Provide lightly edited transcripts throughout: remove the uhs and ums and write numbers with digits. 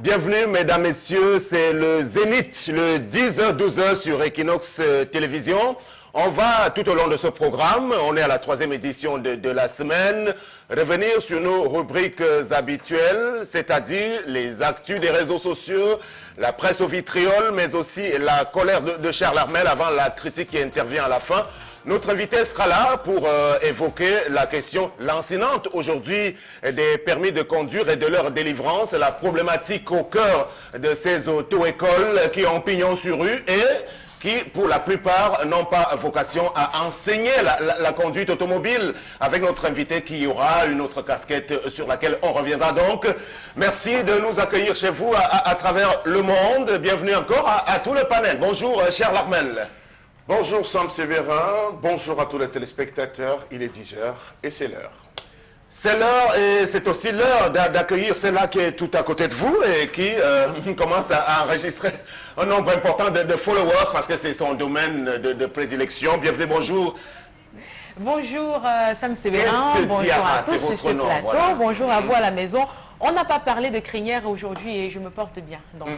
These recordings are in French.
Bienvenue, mesdames, messieurs, c'est le Zénith, le 10h-12h sur Equinox Télévision. On va, tout au long de ce programme, on est à la 3e édition de la semaine, revenir sur nos rubriques habituelles, c'est-à-dire les actus des réseaux sociaux, la presse au vitriol, mais aussi la colère de Charles Armel avant la critique qui intervient à la fin. Notre invité sera là pour évoquer la question lancinante aujourd'hui des permis de conduire et de leur délivrance, la problématique au cœur de ces auto-écoles qui ont pignon sur rue et qui, pour la plupart, n'ont pas vocation à enseigner la conduite automobile. Avec notre invité qui aura une autre casquette sur laquelle on reviendra donc. Merci de nous accueillir chez vous à travers le monde. Bienvenue encore à tout le panel. Bonjour, Charles Armel. Bonjour Sam Sévérin, bonjour à tous les téléspectateurs, il est 10h et c'est l'heure. C'est l'heure et c'est aussi l'heure d'accueillir celle-là qui est tout à côté de vous et qui commence à enregistrer un nombre important de followers parce que c'est son domaine de prédilection. Bienvenue, bonjour. Bonjour Sam Sévérin, bonjour à tous sur ce plateau, voilà. Bonjour à vous à la maison. On n'a pas parlé de crinière aujourd'hui et je me porte bien. Donc.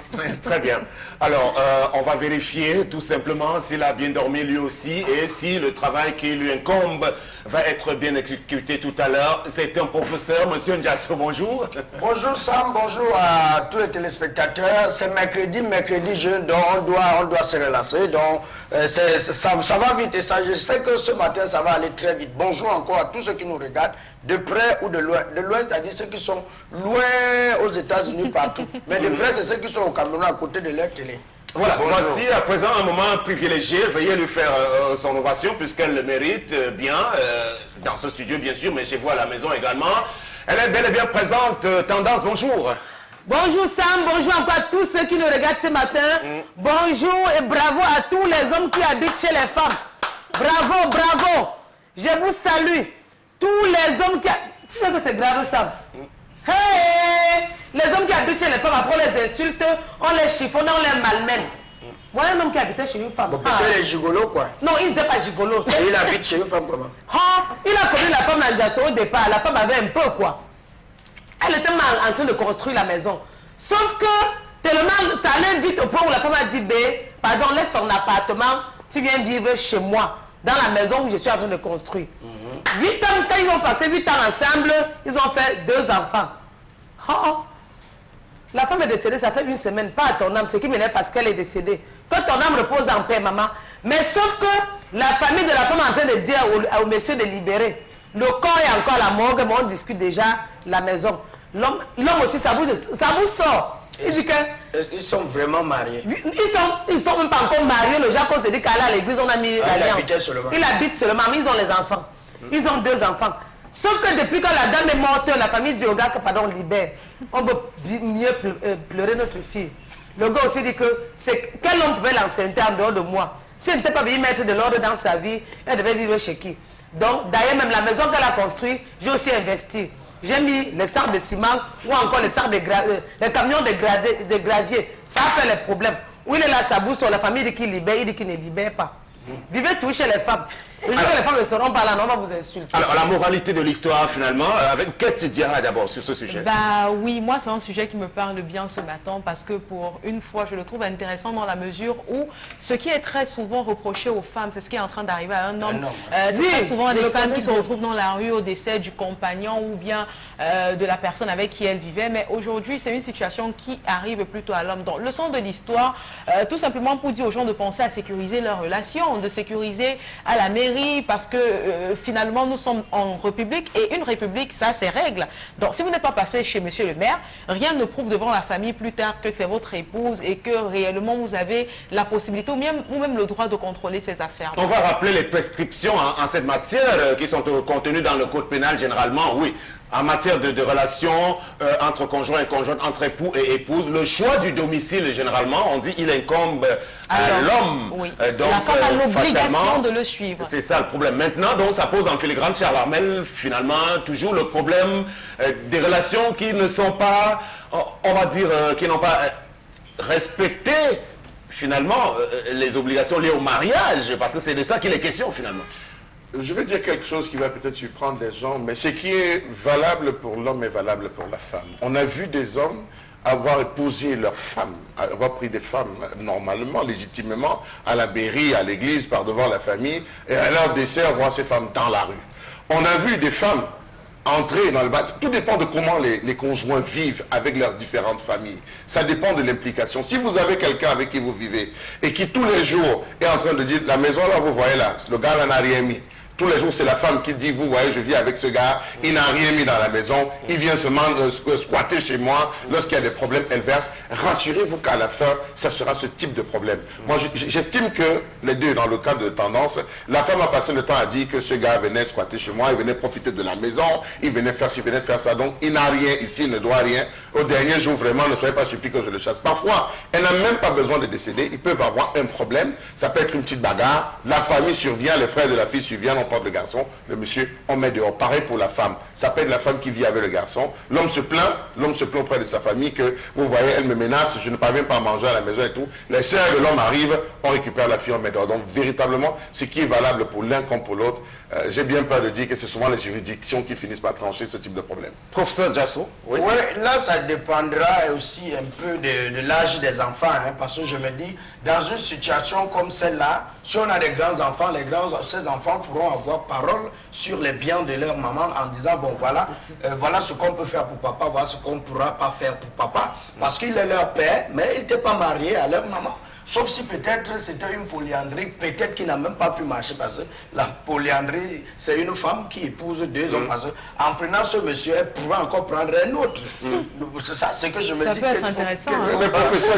Très bien. Alors, on va vérifier tout simplement s'il a bien dormi lui aussi et si le travail qui lui incombe va être bien exécuté tout à l'heure. C'est un professeur, Monsieur Ndiasso, bonjour. Bonjour Sam, bonjour à tous les téléspectateurs. C'est mercredi jeune, donc on doit se relancer. Donc, ça va vite et ça, je sais que ce matin, ça va aller très vite. Bonjour encore à tous ceux qui nous regardent. De près ou de loin. De loin, c'est-à-dire ceux qui sont loin aux États-Unis, partout. Mais de près, c'est ceux qui sont au Cameroun à côté de leur télé. Voilà, voici à présent un moment privilégié. Veuillez lui faire son ovation puisqu'elle le mérite bien, dans ce studio bien sûr, mais chez vous à la maison également. Elle est bel et bien présente. Tendance, bonjour. Bonjour Sam, bonjour encore à tous ceux qui nous regardent ce matin. Bonjour et bravo à tous les hommes qui habitent chez les femmes. Bravo, bravo. Je vous salue. Tous les hommes qui... Tu sais que c'est grave, Sam. Hey! Les hommes qui habitent chez les femmes, après on les insulte, on les chiffonne, on les malmène. Voilà un homme qui habitait chez une femme. Bon, peut-être les gigolos, quoi. Non, il n'était pas gigolo. Et il habite chez une femme comment? Il a connu la femme Ndiasso au départ. La femme avait un peu, quoi. Elle était mal en train de construire la maison. Sauf que, tellement, ça allait vite au point où la femme a dit, pardon, laisse ton appartement, tu viens vivre chez moi, dans la maison où je suis en train de construire. 8 ans, quand ils ont passé 8 ans ensemble, ils ont fait 2 enfants. La femme est décédée, ça fait 1 semaine, pas à ton âme, ce qui m'énerve parce qu'elle est décédée. Que ton âme repose en paix, maman. Mais sauf que la famille de la femme est en train de dire au monsieur de libérer. Le corps est encore à la morgue, mais on discute déjà la maison. L'homme aussi, ça vous sort. Il dit que... Ils sont vraiment mariés. Ils sont même pas encore mariés. Le genre qu'on te dit qu'à à l'église, on a mis l'alliance. Il habite seulement, mais ils ont les enfants. Ils ont 2 enfants. Sauf que depuis que la dame est morte, la famille dit au gars que, pardon, libère. On veut mieux pleurer notre fille. Le gars aussi dit que quel homme pouvait l'enceinte en dehors de moi? Si elle n'était pas venue mettre de l'ordre dans sa vie, elle devait vivre chez qui? Donc, d'ailleurs, même la maison qu'elle a construite, j'ai aussi investi. J'ai mis les sacs de ciment ou encore les sacs les camions de gravier. Ça a fait les problèmes. Où il est là, sa bouche sur la famille, il dit qu'il libère, il dit qu'il ne libère pas. Vivez tout chez les femmes. Les femmes ne seront pas là, non, on va vous insulter. Alors, la moralité de l'histoire, finalement, avec qu'est-ce que tu diras d'abord sur ce sujet? Bah oui, moi c'est un sujet qui me parle bien ce matin parce que pour une fois, je le trouve intéressant dans la mesure où ce qui est très souvent reproché aux femmes, c'est ce qui est en train d'arriver à un homme. C'est très souvent des femmes qui se retrouvent dans la rue au décès du compagnon ou bien de la personne avec qui elle vivait. Mais aujourd'hui, c'est une situation qui arrive plutôt à l'homme. Donc, leçon de l'histoire, tout simplement pour dire aux gens de penser à sécuriser leurs relations, de sécuriser à la mairie, parce que finalement nous sommes en république et une république ça c'est règle. Donc si vous n'êtes pas passé chez monsieur le maire, rien ne prouve devant la famille plus tard que c'est votre épouse et que réellement vous avez la possibilité ou même le droit de contrôler ses affaires. On va rappeler les prescriptions en cette matière qui sont contenues dans le code pénal généralement, oui. En matière de relations entre conjoints et conjointes, entre époux et épouses, le choix du domicile, généralement, on dit il incombe à l'homme. Oui. Donc, la femme a l'obligation de le suivre. C'est ça le problème. Maintenant, donc, ça pose en filigrane, Charles Armel, finalement, toujours le problème des relations qui ne sont pas, on va dire, qui n'ont pas respecté, finalement, les obligations liées au mariage, parce que c'est de ça qu'il est question, finalement. Je vais dire quelque chose qui va peut-être surprendre les gens, mais ce qui est valable pour l'homme est valable pour la femme. On a vu des hommes avoir épousé leurs femmes, avoir pris des femmes normalement, légitimement, à la mairie, à l'église, par devant la famille, et à leur décès, voir ces femmes dans la rue. On a vu des femmes entrer dans le bas. Tout dépend de comment les conjoints vivent avec leurs différentes familles. Ça dépend de l'implication. Si vous avez quelqu'un avec qui vous vivez et qui tous les jours est en train de dire, la maison là, vous voyez là, le gars là n'a rien mis. Tous les jours, c'est la femme qui dit, vous voyez, je vis avec ce gars, il n'a rien mis dans la maison, il vient seulement squatter chez moi, lorsqu'il y a des problèmes, elle verse. Rassurez-vous qu'à la fin, ça sera ce type de problème. Moi, j'estime que les deux, dans le cas de tendance, la femme a passé le temps à dire que ce gars venait squatter chez moi, il venait profiter de la maison, il venait faire ci, il venait faire ça, donc il n'a rien ici, il ne doit rien. Au dernier jour, vraiment, ne soyez pas surpris que je le chasse. Parfois, elle n'a même pas besoin de décéder, ils peuvent avoir un problème, ça peut être une petite bagarre, la famille survient, les frères de la fille surviennent, porte le garçon, le monsieur, on met dehors. Pareil pour la femme. Ça peut être la femme qui vit avec le garçon. L'homme se plaint auprès de sa famille que, vous voyez, elle me menace, je ne parviens pas à manger à la maison et tout. Les sœurs de l'homme arrivent, on récupère la fille, on met dehors. Donc, véritablement, ce qui est valable pour l'un comme pour l'autre, j'ai bien peur de dire que c'est souvent les juridictions qui finissent par trancher ce type de problème. Professeur Jasso, oui. Oui, là, ça dépendra aussi un peu de l'âge des enfants, hein, parce que je me dis, dans une situation comme celle-là, si on a des grands-enfants, ces enfants pourront avoir parole sur les biens de leur maman en disant, bon, voilà, voilà ce qu'on peut faire pour papa, voilà ce qu'on ne pourra pas faire pour papa, parce qu'il est leur père, mais il n'était pas marié à leur maman. Sauf si peut-être c'était une polyandrie, peut-être qui n'a même pas pu marcher, parce que la polyandrie, c'est une femme qui épouse deux hommes. Parce qu'en prenant ce monsieur, elle pourrait encore prendre un autre. C'est ça, c'est que je me dis. Ça peut être intéressant. Mais professeur,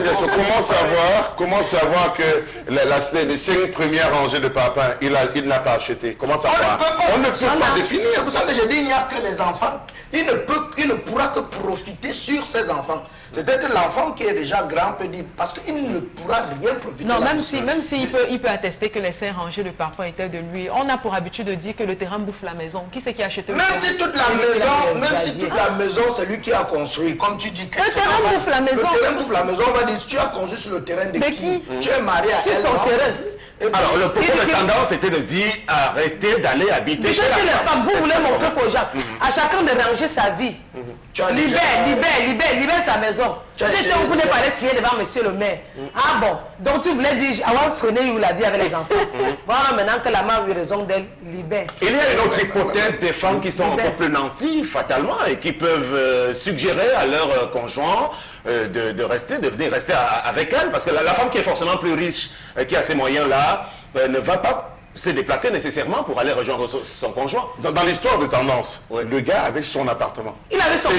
comment savoir que les 5 premières rangées de papa, il n'a pas acheté? Comment savoir? On ne peut pas définir. C'est pour ça que je dis, il n'y a que les enfants. Il ne pourra que profiter sur ses enfants. Peut-être l'enfant qui est déjà grand peut dire, parce qu'il ne pourra rien profiter. Non, même s'il peut attester que les 5 rangées de parfum étaient de lui. On a pour habitude de dire que le terrain bouffe la maison. Qui c'est qui a acheté le terrain? Même si toute la maison, c'est lui qui a construit. Comme tu dis, le terrain bouffe la maison. Le terrain bouffe la maison, on va dire, tu as construit sur le terrain de qui? Tu es marié à elle. Sur son terrain. Alors, le propos de tendance était de dire arrêtez d'aller habiter chez les femmes. Vous voulez montrer aux gens, à chacun de ranger sa vie. Libère sa maison. Tu sais, vous voulez pas aller signer devant monsieur le maire. Ah bon, donc tu voulais dire, avoir freiné la vie avec les enfants. Voilà, maintenant que la mère a eu raison d'elle, libère. Il y a une autre hypothèse des femmes qui sont encore plus nanties, fatalement, et qui peuvent suggérer à leur conjoint de venir rester avec elle, parce que la femme qui est forcément plus riche, qui a ces moyens-là, ne va pas se déplacer nécessairement pour aller rejoindre son conjoint. Dans l'histoire de tendance, le gars avait son appartement. Il avait son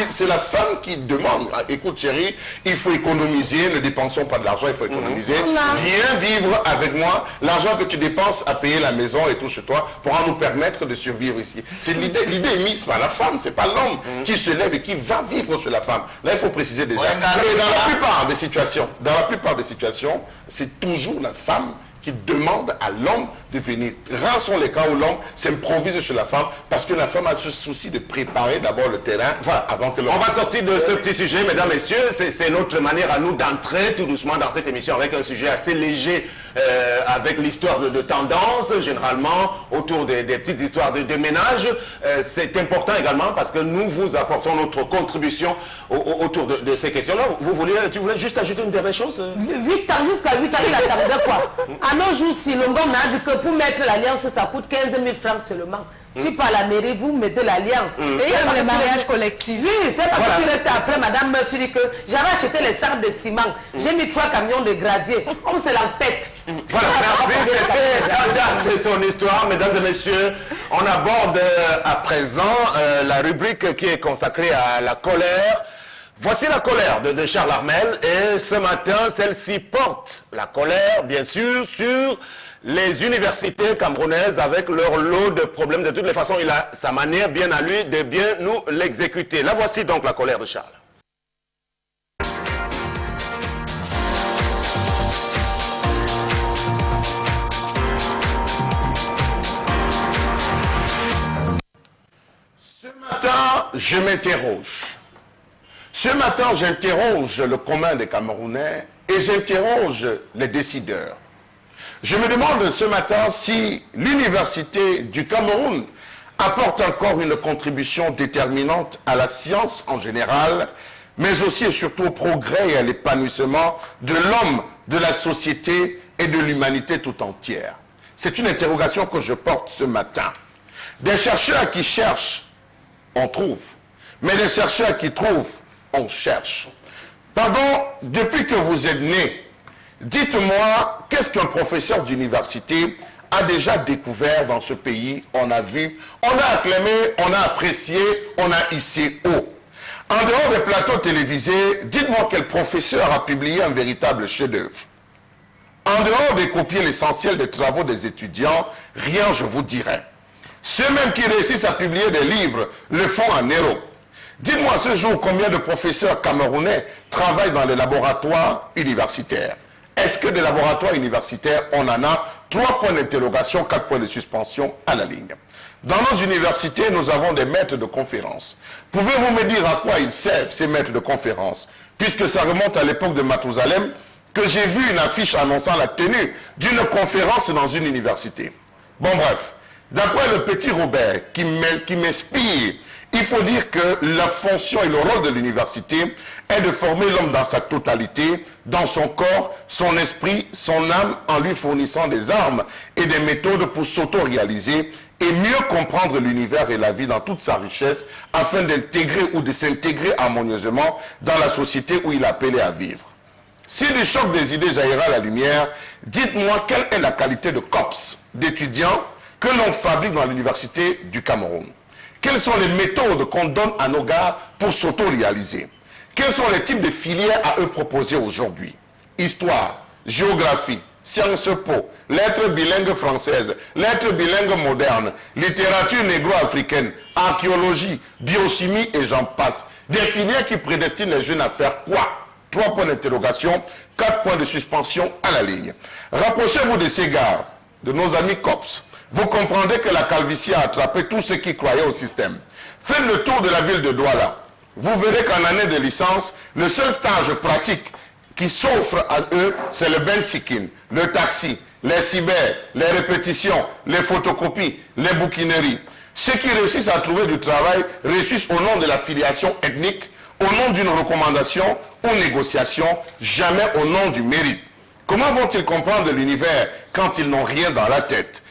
C'est la femme qui demande, écoute chérie, il faut économiser, ne dépensons pas de l'argent, il faut économiser. Viens vivre avec moi, l'argent que tu dépenses à payer la maison et tout chez toi pourra nous permettre de survivre ici. C'est l'idée est mise par la femme, c'est pas l'homme qui se lève et qui va vivre sur la femme. Là, il faut préciser déjà. Et dans la plupart des situations, c'est toujours la femme qui demande à l'homme de venir. Rares sont les cas où l'homme s'improvise sur la femme parce que la femme a ce souci de préparer d'abord le terrain avant que l'homme... On va sortir de ce petit sujet, mesdames, messieurs. C'est notre manière à nous d'entrer tout doucement dans cette émission avec un sujet assez léger, avec l'histoire de tendance, généralement autour des petites histoires de ménage. C'est important également parce que nous vous apportons notre contribution autour de ces questions-là. Tu voulais juste ajouter une dernière chose? 8 ans, jusqu'à 8 ans, il attendait quoi? À nos jours, si l'homme m'a dit que pour mettre l'alliance, ça coûte 15 000 francs seulement. Si par la mairie, vous mettez l'alliance. Et il y a le mariage collectif. Oui, c'est parce que tu restes après, madame, tu dis que j'avais acheté les sacs de ciment. J'ai mis 3 camions de gravier. On se l'empête. Voilà, merci. C'est son histoire, mesdames et messieurs. On aborde à présent la rubrique qui est consacrée à la colère. Voici la colère de Charles Armel, et ce matin, celle-ci porte la colère, bien sûr, sur les universités camerounaises avec leur lot de problèmes. De toutes les façons, il a sa manière bien à lui de bien nous l'exécuter. La voici donc la colère de Charles. Ce matin, je m'interroge. Ce matin, j'interroge le commun des Camerounais et j'interroge les décideurs. Je me demande ce matin si l'université du Cameroun apporte encore une contribution déterminante à la science en général, mais aussi et surtout au progrès et à l'épanouissement de l'homme, de la société et de l'humanité tout entière? C'est une interrogation que je porte ce matin. Des chercheurs qui cherchent, on trouve. Mais des chercheurs qui trouvent, on cherche. Pardon, depuis que vous êtes né, dites-moi, qu'est-ce qu'un professeur d'université a déjà découvert dans ce pays? On a vu, on a acclamé, on a apprécié, on a hissé haut. En dehors des plateaux télévisés, dites-moi quel professeur a publié un véritable chef-d'œuvre. En dehors de copier l'essentiel des travaux des étudiants, rien je vous dirai. Ceux même qui réussissent à publier des livres le font en Europe. Dites-moi ce jour combien de professeurs camerounais travaillent dans les laboratoires universitaires. Est-ce que des laboratoires universitaires, on en a 3 points d'interrogation, 4 points de suspension à la ligne. Dans nos universités, nous avons des maîtres de conférences. Pouvez-vous me dire à quoi ils servent, ces maîtres de conférences? Puisque ça remonte à l'époque de Mathusalem, que j'ai vu une affiche annonçant la tenue d'une conférence dans une université. Bon bref, d'après le petit Robert qui m'inspire, il faut dire que la fonction et le rôle de l'université est de former l'homme dans sa totalité, dans son corps, son esprit, son âme, en lui fournissant des armes et des méthodes pour s'auto-réaliser et mieux comprendre l'univers et la vie dans toute sa richesse, afin d'intégrer ou de s'intégrer harmonieusement dans la société où il est appelé à vivre. Si du choc des idées jaillira la lumière, dites-moi quelle est la qualité de COPS, d'étudiants, que l'on fabrique dans l'université du Cameroun. Quelles sont les méthodes qu'on donne à nos gars pour s'auto-réaliser? Quels sont les types de filières à eux proposées aujourd'hui? Histoire, géographie, sciences po, lettres bilingues françaises, lettres bilingues modernes, littérature négro-africaine, archéologie, biochimie et j'en passe. Des filières qui prédestinent les jeunes à faire quoi? 3 points d'interrogation, 4 points de suspension à la ligne. Rapprochez-vous de ces gars, de nos amis COPS. Vous comprendrez que la calvitie a attrapé tous ceux qui croyaient au système. Faites le tour de la ville de Douala. Vous verrez qu'en année de licence, le seul stage pratique qui s'offre à eux, c'est le bensikin, le taxi, les cyber, les répétitions, les photocopies, les bouquineries. Ceux qui réussissent à trouver du travail réussissent au nom de la filiation ethnique, au nom d'une recommandation ou négociation, jamais au nom du mérite. Comment vont-ils comprendre l'univers quand ils n'ont rien dans la tête?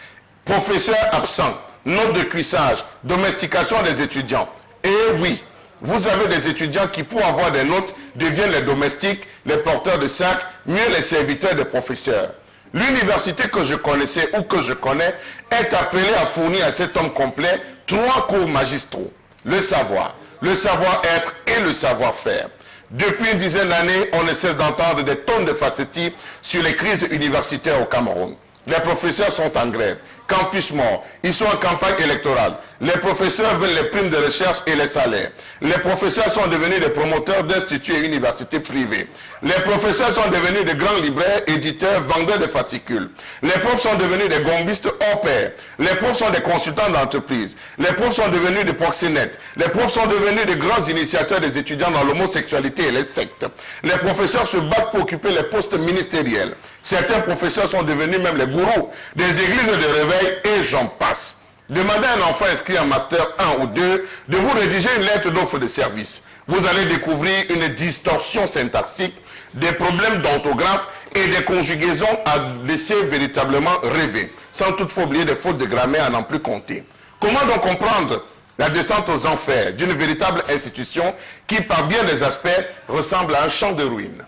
Professeurs absents, notes de cuissage, domestication des étudiants. Et oui, vous avez des étudiants qui, pour avoir des notes, deviennent les domestiques, les porteurs de sacs, mieux les serviteurs des professeurs. L'université que je connaissais ou que je connais est appelée à fournir à cet homme complet 3 cours magistraux. Le savoir-être et le savoir-faire. Depuis une dizaine d'années, on ne cesse d'entendre des tonnes de facéties sur les crises universitaires au Cameroun. Les professeurs sont en grève. Campus mort. Ils sont en campagne électorale. Les professeurs veulent les primes de recherche et les salaires. Les professeurs sont devenus des promoteurs d'instituts et universités privées. Les professeurs sont devenus de grands libraires, éditeurs, vendeurs de fascicules. Les profs sont devenus des gombistes hors pair. Les profs sont des consultants d'entreprise. Les profs sont devenus des proxénètes. Les profs sont devenus de grands initiateurs des étudiants dans l'homosexualité et les sectes. Les professeurs se battent pour occuper les postes ministériels. Certains professeurs sont devenus même les gourous des églises de réveil et j'en passe. Demandez à un enfant inscrit en master 1 ou 2 de vous rédiger une lettre d'offre de service. Vous allez découvrir une distorsion syntaxique, des problèmes d'orthographe et des conjugaisons à laisser véritablement rêver, sans toutefois oublier des fautes de grammaire à n'en plus compter. Comment donc comprendre la descente aux enfers d'une véritable institution qui, par bien des aspects, ressemble à un champ de ruines?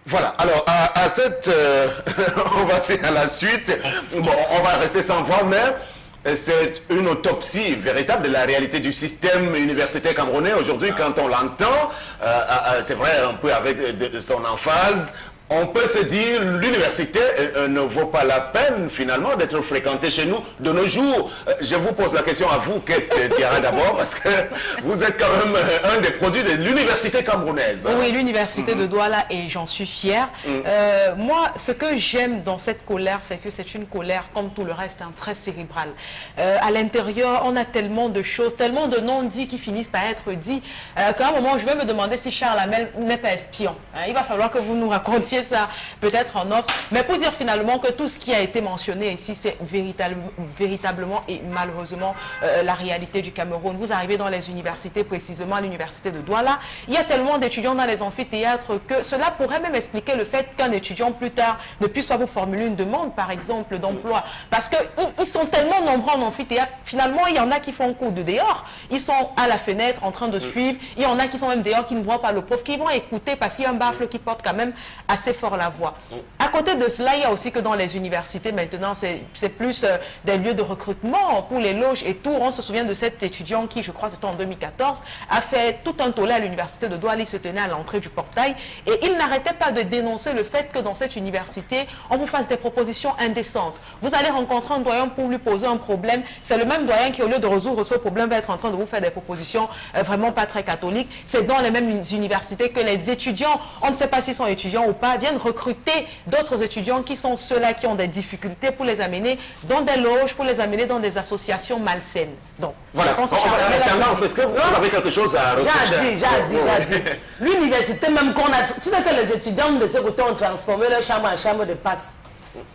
Voilà, alors à cette... on va passer à la suite. Bon, on va rester sans voix, mais c'est une autopsie véritable de la réalité du système universitaire camerounais. Aujourd'hui, quand on l'entend, c'est vrai, un peu avec son emphase, on peut se dire l'université ne vaut pas la peine finalement d'être fréquentée chez nous de nos jours. Je vous pose la question à vous, Kate Diarra d'abord, parce que vous êtes quand même un des produits de l'université camerounaise. Hein? Oui, l'université de Douala, et j'en suis fière. Moi, ce que j'aime dans cette colère, c'est que c'est une colère, comme tout le reste, très cérébrale. À l'intérieur, on a tellement de choses, tellement de non-dits qui finissent par être dits, qu'à un moment, je vais me demander si Charles Hamel n'est pas espion. Il va falloir que vous nous racontiez publier ça peut-être en offre. Mais pour dire finalement que tout ce qui a été mentionné ici, c'est véritablement et malheureusement la réalité du Cameroun. Vous arrivez dans les universités, précisément à l'université de Douala, il y a tellement d'étudiants dans les amphithéâtres que cela pourrait même expliquer le fait qu'un étudiant plus tard ne puisse pas vous formuler une demande, par exemple, d'emploi. Parce qu'ils sont tellement nombreux en amphithéâtre, finalement, il y en a qui font cours de dehors, ils sont à la fenêtre en train de suivre, il y en a qui sont même dehors, qui ne voient pas le prof, qui vont écouter parce qu'il y a un baffle qui porte quand même assez fort la voix. À côté de cela, il y a aussi que dans les universités, maintenant, c'est plus des lieux de recrutement pour les loges et tout. On se souvient de cet étudiant qui, je crois, c'était en 2014, a fait tout un tollé à l'université de Douala, il se tenait à l'entrée du portail et il n'arrêtait pas de dénoncer le fait que dans cette université, on vous fasse des propositions indécentes. Vous allez rencontrer un doyen pour lui poser un problème, c'est le même doyen qui, au lieu de résoudre ce problème, va être en train de vous faire des propositions vraiment pas très catholiques. C'est dans les mêmes universités que les étudiants, on ne sait pas s'ils sont étudiants ou pas, viennent recruter d'autres étudiants qui sont ceux-là qui ont des difficultés pour les amener dans des loges, pour les amener dans des associations malsaines. Donc, voilà, est-ce que vous avez quelque chose à reprocher? J'ai dit. L'université même qu'on a... Tu sais que les étudiants de ce côté ont transformé leur chambre en chambre de passe.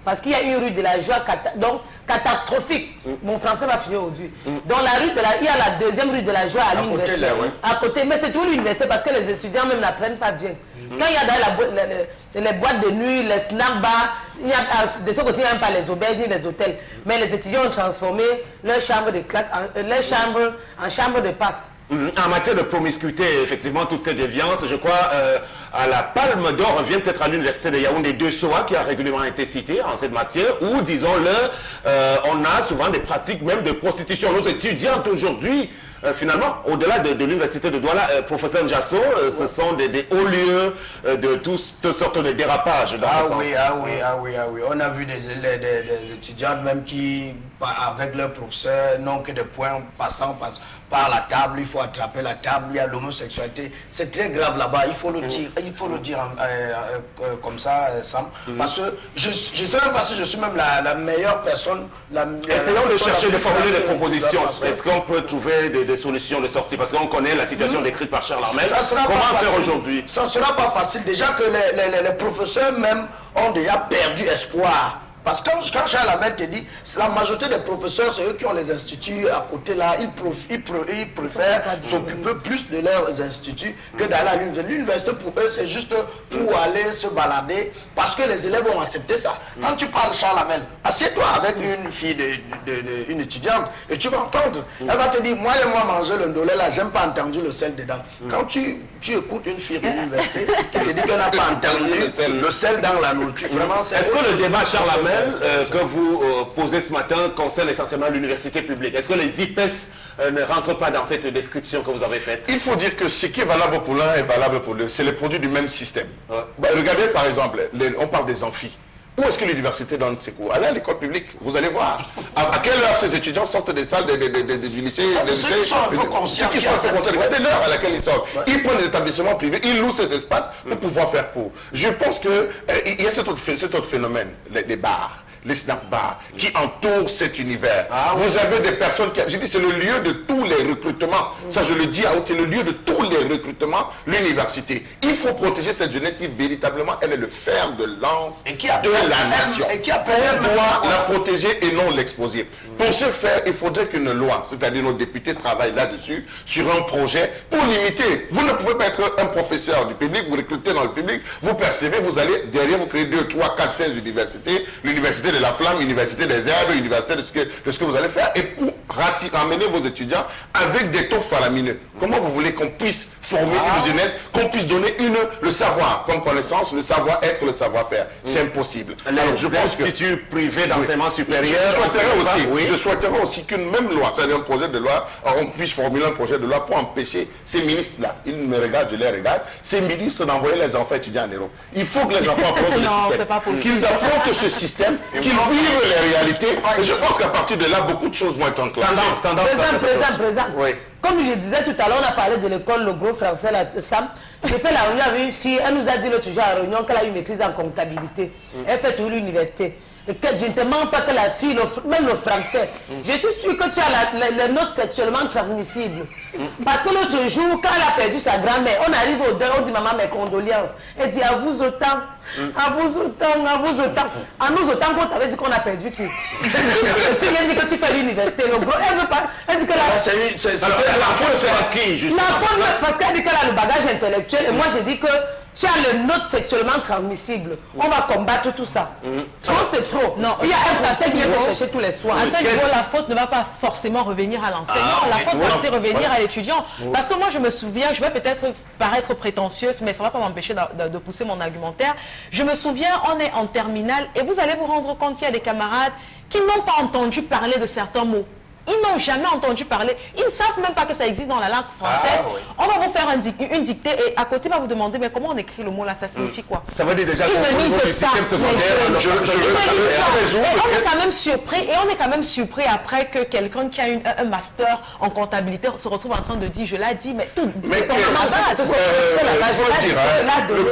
Parce qu'il y a une rue de la joie donc catastrophique. Mon français va finir aujourd'hui. Dans la rue il y a la deuxième rue de la joie à l'université. À côté, mais c'est tout l'université parce que les étudiants même n'apprennent pas bien. Quand il y a dans les boîtes de nuit, les snack bars, il y a, de ce côté, il n'y a même pas les auberges ni les hôtels. Mais les étudiants ont transformé leur chambre de classe, en chambre de passe. En matière de promiscuité, effectivement, toutes ces déviances, je crois, à la Palme d'Or revient peut-être à l'université de Yaoundé 2 Soa qui a régulièrement été cité en cette matière, où, disons-le, on a souvent des pratiques même de prostitution. Nos étudiantes aujourd'hui, finalement, au-delà de l'université de Douala, professeur Njasso, ce sont des hauts lieux de toutes sortes de dérapages. Oui. On a vu des étudiantes même qui, avec leurs professeurs, n'ont que des points passant par la table, il faut attraper la table, il y a l'homosexualité. C'est très grave là-bas, il faut le dire comme ça, Sam. Parce que je ne sais même pas si je suis même la meilleure personne. Essayons de chercher, de formuler des propositions. Est-ce qu'on peut trouver des solutions de sortie? Parce qu'on connaît la situation décrite par Charles Armel. Comment faire aujourd'hui? Ça ne sera pas facile. Déjà que les professeurs même ont déjà perdu espoir. Parce que quand Charles Armel te dit, la majorité des professeurs, c'est eux qui ont les instituts à côté là, ils préfèrent s'occuper plus de leurs instituts que d'aller à l'université. L'université pour eux, c'est juste pour aller se balader, parce que les élèves ont accepté ça. Quand tu parles Charles Armel, assieds-toi avec une fille, une étudiante, et tu vas entendre. Elle va te dire, moi manger le ndolé là, j'aime pas entendu le sel dedans. Quand tu écoutes une fille de l'université qui te dit qu'elle n'a pas entendu le sel dans la nourriture, vraiment c'est... Est-ce que le débat Charles Armel que vous posez ce matin concerne essentiellement l'université publique? Est-ce que les IPES ne rentrent pas dans cette description que vous avez faite? Il faut dire que ce qui est valable pour l'un est valable pour l'autre. C'est les produits du même système. Regardez par exemple, on parle des amphis. Où est-ce que l'université donne ses cours? Allez à l'école publique, vous allez voir. À quelle heure ces étudiants sortent des salles du lycée? Ceux qui sont un peu conscients. Regardez l'heure à laquelle ils sortent. Ils prennent des établissements privés, ils louent ces espaces pour pouvoir faire cours. Je pense qu'il y a cet autre phénomène, les bars. Les snack bars qui entourent cet univers. Vous avez des personnes qui... Je dis, c'est le lieu de tous les recrutements. Ça, je le dis à haute, c'est le lieu de tous les recrutements, l'université. Il faut protéger cette jeunesse si véritablement elle est le fer de lance de la nation. On doit la protéger et non l'exposer. Pour ce faire, il faudrait qu'une loi, c'est-à-dire nos députés travaillent là-dessus, sur un projet pour limiter. Vous ne pouvez pas être un professeur du public, vous recrutez dans le public, vous percevez, vous allez derrière, vous créez 2, 3, 4, 5 universités, l'université de la Flamme, l'université des Herbes, l'université de ce que vous allez faire, et pour ramener vos étudiants avec des taux faramineux. Comment vous voulez qu'on puisse former une jeunesse, qu'on puisse donner le savoir comme connaissance, le savoir-être, le savoir-faire? C'est impossible. Les instituts privés d'enseignement supérieur... Je souhaiterais aussi qu'une même loi, c'est-à-dire un projet de loi, on puisse formuler un projet de loi pour empêcher ces ministres-là, ils me regardent, je les regarde, ces ministres d'envoyer les enfants étudiants en Europe. Il faut que les enfants affrontent le système. Qu'ils affrontent ce système, qu'ils vivent les réalités. Et je pense qu'à partir de là, beaucoup de choses vont être enclenchées. Présent. Oui. Comme je disais tout à l'heure, on a parlé de l'école Le Gros Français, Sam. J'ai fait la réunion avec une fille, elle nous a dit l'autre jour à la réunion qu'elle a eu une maîtrise en comptabilité. Elle fait toujours l'université. et que je ne te mens pas que la fille, même le français, je suis sûre que tu as les notes sexuellement transmissibles. Parce que l'autre jour, quand elle a perdu sa grand-mère, on arrive au deuil, on dit maman, mes condoléances. Elle dit à vous autant, à vous autant, à vous autant. À nous autant qu'on t'avait dit qu'on a perdu qui. Tu viens dire que tu fais l'université. Elle veut pas. Elle dit que la parce qu'elle dit qu'elle a le bagage intellectuel. Et moi, j'ai dit que tu as les notes sexuellement transmissibles. On va combattre tout ça. Trop, c'est trop. Non, il y a un français qui vient te chercher tous les soirs. À ce niveau, la faute ne va pas forcément revenir à l'enseignant. La faute va aussi revenir à l'étudiant. Parce que moi, je me souviens, je vais peut-être paraître prétentieuse, mais ça ne va pas m'empêcher de pousser mon argumentaire. Je me souviens, on est en terminale et vous allez vous rendre compte qu'il y a des camarades qui n'ont pas entendu parler de certains mots. Ils n'ont jamais entendu parler. Ils ne savent même pas que ça existe dans la langue française. Ah, oui. On va vous faire une dictée et à côté, on va vous demander mais comment on écrit le mot là, ça signifie quoi? Ça veut dire déjà qu'au niveau du système secondaire, on est quand même surpris et on est quand même surpris après que quelqu'un qui a un master en comptabilité se retrouve en train de dire, je l'ai dit, mais tout. Mais le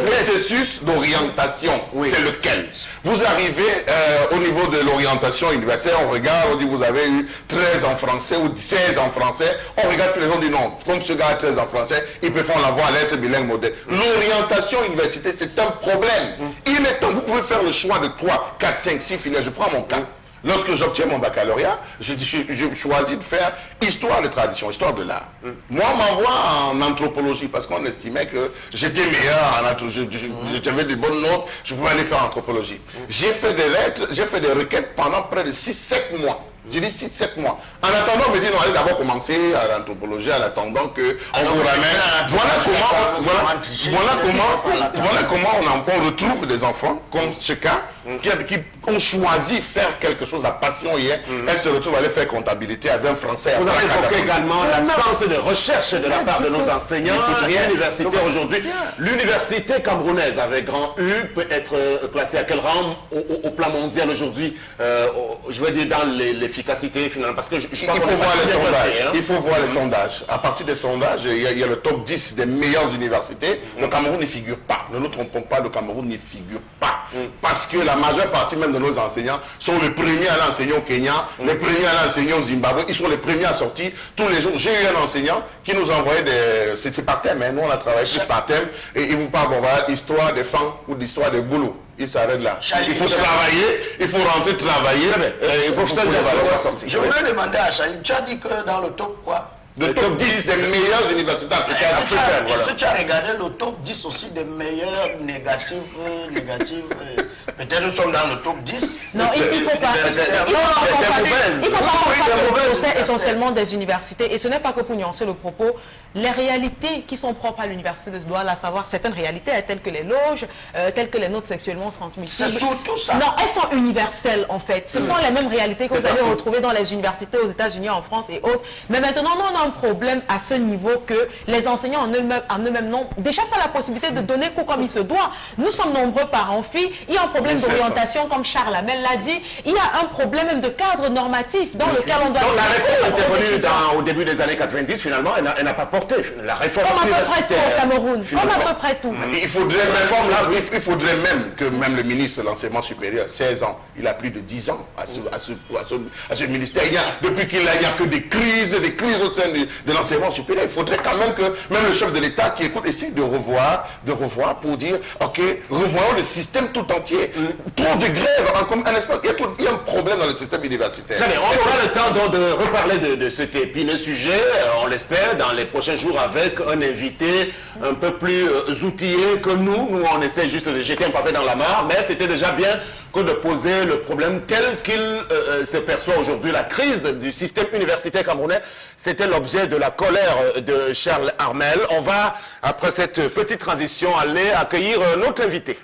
processus d'orientation, c'est lequel? Vous arrivez au niveau de l'orientation universitaire, on regarde, on dit vous avez eu 13 en français ou 16 en français, on regarde tous les gens, on dit non, comme ce gars a 13 en français, il peut faire l'envoi à l'être bilingue modèle. L'orientation universitaire, c'est un problème. Il est temps, vous pouvez faire le choix de 3, 4, 5, 6 filières. Je prends mon cas. Lorsque j'obtiens mon baccalauréat, je choisis de faire histoire de tradition, histoire de l'art. Moi, on m'envoie en anthropologie parce qu'on estimait que j'étais meilleur en anthropologie, j'avais des bonnes notes, je pouvais aller faire anthropologie. J'ai fait des lettres, j'ai fait des requêtes pendant près de 6-7 mois. J'ai dit 6-7 mois. En attendant, on me dit non, allez d'abord commencer à l'anthropologie, en attendant qu'on vous ramène. Voilà comment on retrouve des enfants, comme ce cas, qui ont choisi faire quelque chose, la passion hier. Elle se retrouve à aller faire comptabilité avec un français. Vous avez évoqué également l'absence de recherche de la part de nos enseignants et universitaires aujourd'hui. L'université camerounaise avec grand U peut être classée à quel rang au plan mondial aujourd'hui? Je veux dire dans l'efficacité finalement, parce que je crois il faut voir les sondages. À partir des sondages, il y a le top 10 des meilleures universités. Le Cameroun n'y figure pas. Ne nous trompons pas, le Cameroun n'y figure pas. Parce que la majeure partie même de nos enseignants sont les premiers à l'enseigner au Kenya, les premiers à l'enseigner au Zimbabwe. Ils sont les premiers à sortir tous les jours. J'ai eu un enseignant qui nous envoyait des... C'était par thème, hein. Nous on a travaillé plus par thème. Et il vous parle, bon voilà, histoire des femmes ou d'histoire des boulots. Il s'arrête là. Il faut travailler, il faut rentrer travailler. Je voulais demander à Charlie, tu as dit que dans le top quoi? Le top 10 des meilleures universités africaines. Est-ce que tu as regardé le top 10 aussi des meilleures négatives peut-être nous sommes dans le top 10. Non, il ne faut pas. Il faut pas essentiellement des universités. Et ce n'est pas que pour nuancer le propos. Les réalités qui sont propres à l'université de Douala, à savoir certaines réalités telles que les loges, telles que les notes sexuellement transmissibles. C'est surtout ça. Non, elles sont universelles en fait. Ce sont les mêmes réalités que vous allez retrouver dans les universités aux États-Unis, en France et autres. Mais maintenant, nous, on a un problème à ce niveau que les enseignants en eux-mêmes n'ont déjà pas la possibilité de donner cours comme il se doit. Nous sommes nombreux parents-filles. Il y a un problème d'orientation, comme Charles Hamel l'a dit. Il y a un problème même de cadre normatif dans lequel on doit... Donc la réforme intervenue au début des années 90, finalement, elle n'a pas porté. La réforme comme à peu près tout au Cameroun. Comme à peu près tout. Il faudrait même que même le ministre de l'enseignement supérieur, 16 ans, il a plus de 10 ans à ce ministère. Depuis qu'il n'y a que des crises au sein de l'enseignement supérieur. Il faudrait quand même que même le chef de l'État qui écoute essaie de revoir pour dire, ok, revoyons le système tout entier. Trop de grèves, il y a un problème dans le système universitaire. Très bien, on aura le temps de reparler de cet épineux sujet, on l'espère, dans les prochains jours avec un invité un peu plus outillé que nous. Nous, on essaie juste de jeter un pavé dans la mare, mais c'était déjà bien que de poser le problème tel qu'il se perçoit aujourd'hui. La crise du système universitaire camerounais, c'était l'objet de la colère de Charles Hamel. On va, après cette petite transition, aller accueillir notre invité.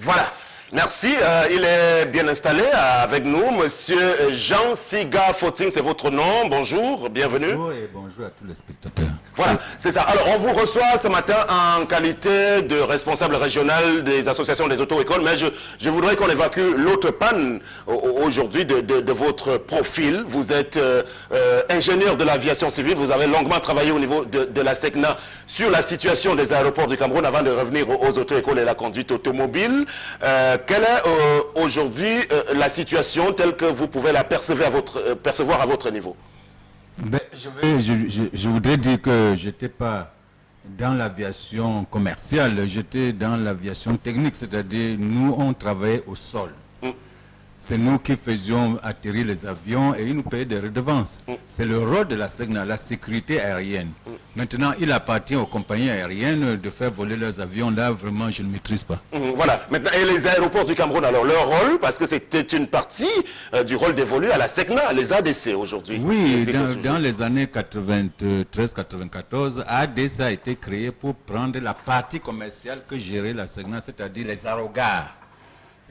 Voilà. Merci. Merci. Il est bien installé avec nous. Monsieur Jean Siga Foting, c'est votre nom. Bonjour, bienvenue. Bonjour et bonjour à tous les spectateurs. Voilà, c'est ça. Alors, on vous reçoit ce matin en qualité de responsable régional des associations des auto-écoles, mais je voudrais qu'on évacue l'autre panne aujourd'hui de votre profil. Vous êtes ingénieur de l'aviation civile, vous avez longuement travaillé au niveau de la SECNA sur la situation des aéroports du Cameroun avant de revenir aux auto-écoles et la conduite automobile. Quelle est aujourd'hui la situation telle que vous pouvez la percevoir à votre niveau? Ben, je voudrais dire que je n'étais pas dans l'aviation commerciale, j'étais dans l'aviation technique, c'est-à-dire nous on travaillait au sol. C'est nous qui faisions atterrir les avions et ils nous payaient des redevances. C'est le rôle de la SECNA, la sécurité aérienne. Maintenant, il appartient aux compagnies aériennes de faire voler leurs avions. Là, vraiment, je ne maîtrise pas. Voilà. Maintenant, et les aéroports du Cameroun, alors, leur rôle, parce que c'était une partie du rôle dévolu à la SECNA, les ADC aujourd'hui. Oui, dans les années 93-94, ADC a été créé pour prendre la partie commerciale que gérait la SECNA, c'est-à-dire les aérogars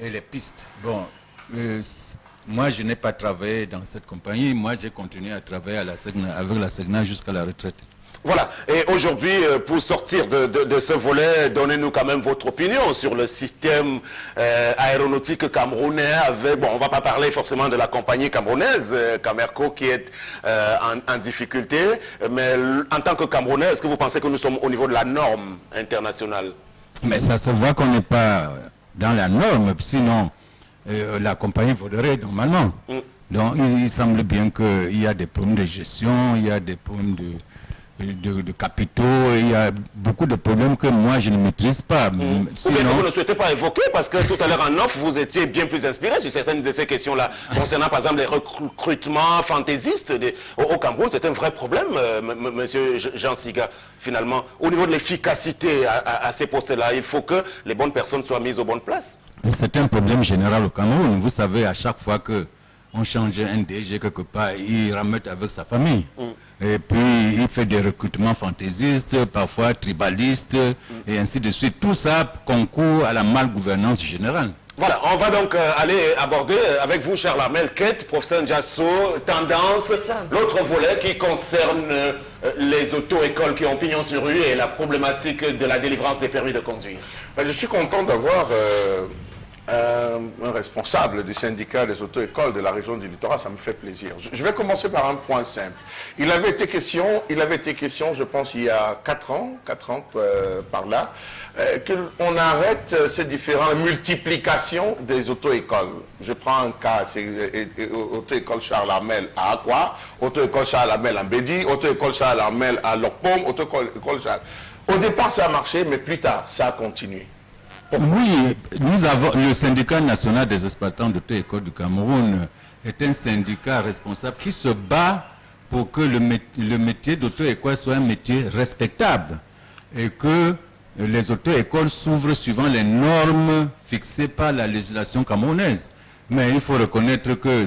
et les pistes. Bon. Moi, je n'ai pas travaillé dans cette compagnie. Moi, j'ai continué à travailler avec la SECNA jusqu'à la retraite. Voilà. Et aujourd'hui, pour sortir de ce volet, donnez-nous quand même votre opinion sur le système aéronautique camerounais. Bon, on ne va pas parler forcément de la compagnie camerounaise, Camerco, qui est en difficulté. Mais en tant que Camerounais, est-ce que vous pensez que nous sommes au niveau de la norme internationale? Mais ça se voit qu'on n'est pas dans la norme, sinon... la compagnie vaudrait normalement. Donc il semble bien qu'il y a des problèmes de gestion, il y a des problèmes de capitaux, il y a beaucoup de problèmes que moi je ne maîtrise pas. Sinon... Ou bien que vous ne souhaitez pas évoquer, parce que tout à l'heure en off, vous étiez bien plus inspiré sur certaines de ces questions-là. Concernant par exemple les recrutements fantaisistes au Cameroun, c'est un vrai problème, monsieur Jean Siga, finalement. Au niveau de l'efficacité à ces postes-là, il faut que les bonnes personnes soient mises aux bonnes places. C'est un problème général au Cameroun. Vous savez, à chaque fois qu'on change un DG quelque part, il ramène avec sa famille. Et puis, il fait des recrutements fantaisistes, parfois tribalistes, et ainsi de suite. Tout ça concourt à la malgouvernance générale. Voilà, on va donc aller aborder avec vous, Charles Armel, quête, professeur Ndiasso, tendance, l'autre volet qui concerne les auto-écoles qui ont pignon sur rue et la problématique de la délivrance des permis de conduire. Je suis content d'avoir un responsable du syndicat des auto-écoles de la région du littoral, ça me fait plaisir. Je vais commencer par un point simple. Il avait été question, je pense, il y a 4 ans par là, qu'on arrête ces différentes multiplications des auto-écoles. Je prends un cas, c'est auto-école Charles Armel à Aqua, auto-école Charles Armel à Bédi, auto-école Charles Armel à Lopom, auto-école Charles... Au départ, ça a marché, mais plus tard, ça a continué. Oui, nous avons le syndicat national des exploitants d'auto-écoles du Cameroun est un syndicat responsable qui se bat pour que le métier d'auto-école soit un métier respectable et que les auto-écoles s'ouvrent suivant les normes fixées par la législation camerounaise. Mais il faut reconnaître que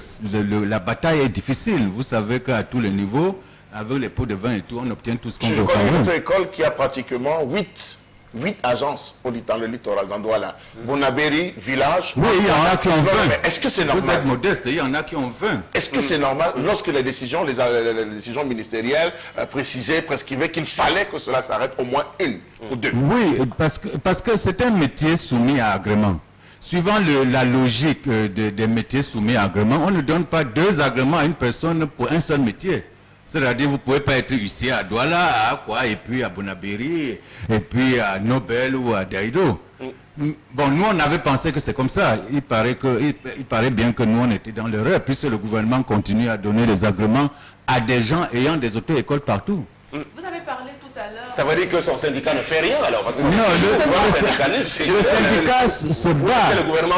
la bataille est difficile. Vous savez qu'à tous les niveaux, avec les pots de vin et tout, on obtient tout ce qu'on veut. Je connais une auto-école qui a pratiquement 8 agences dans le littoral, dans Douala. Bonabéry, village. Oui, il y en a qui ont 20. Est-ce que c'est normal? Vous êtes modeste, il y en a qui ont 20. Est-ce que c'est normal lorsque les décisions ministérielles précisaient, prescrivaient qu'il fallait que cela s'arrête au moins 1 ou 2? Oui, parce que c'est un métier soumis à agrément. Suivant la logique des métiers soumis à agrément, on ne donne pas 2 agréments à une personne pour un seul métier. C'est-à-dire, vous ne pouvez pas être huissier à Douala, à Aqua, et puis à Bonabéry, et puis à Nobel ou à Daïdo. Bon, nous, on avait pensé que c'est comme ça. Il paraît bien que nous, on était dans l'erreur, puisque le gouvernement continue à donner des agréments à des gens ayant des auto-écoles partout. Vous avez parlé tout à l'heure... Ça veut dire que son syndicat ne fait rien, alors? Parce que non, le syndicat se bat. Le gouvernement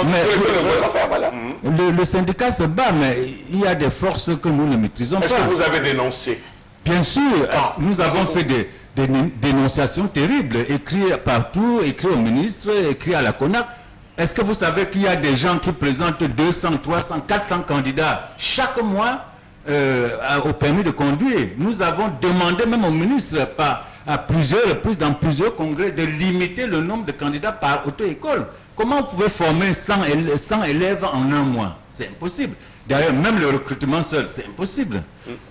fait, voilà. Le syndicat se bat, mais il y a des forces que nous ne maîtrisons pas. Est-ce que vous avez dénoncé? Bien sûr, nous avons fait des dénonciations terribles, écrites partout, écrites au ministre, écrites à la CONAC. Est-ce que vous savez qu'il y a des gens qui présentent 200, 300, 400 candidats chaque mois au permis de conduire? Nous avons demandé même au ministre à plusieurs reprises, dans plusieurs congrès, de limiter le nombre de candidats par auto-école. Comment vous pouvez former 100 élèves en un mois? C'est impossible. D'ailleurs, même le recrutement seul, c'est impossible.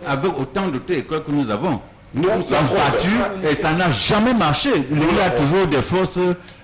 Avec autant d'auto-écoles que nous avons. Nous sommes battus et ça n'a jamais marché. Il y a toujours des forces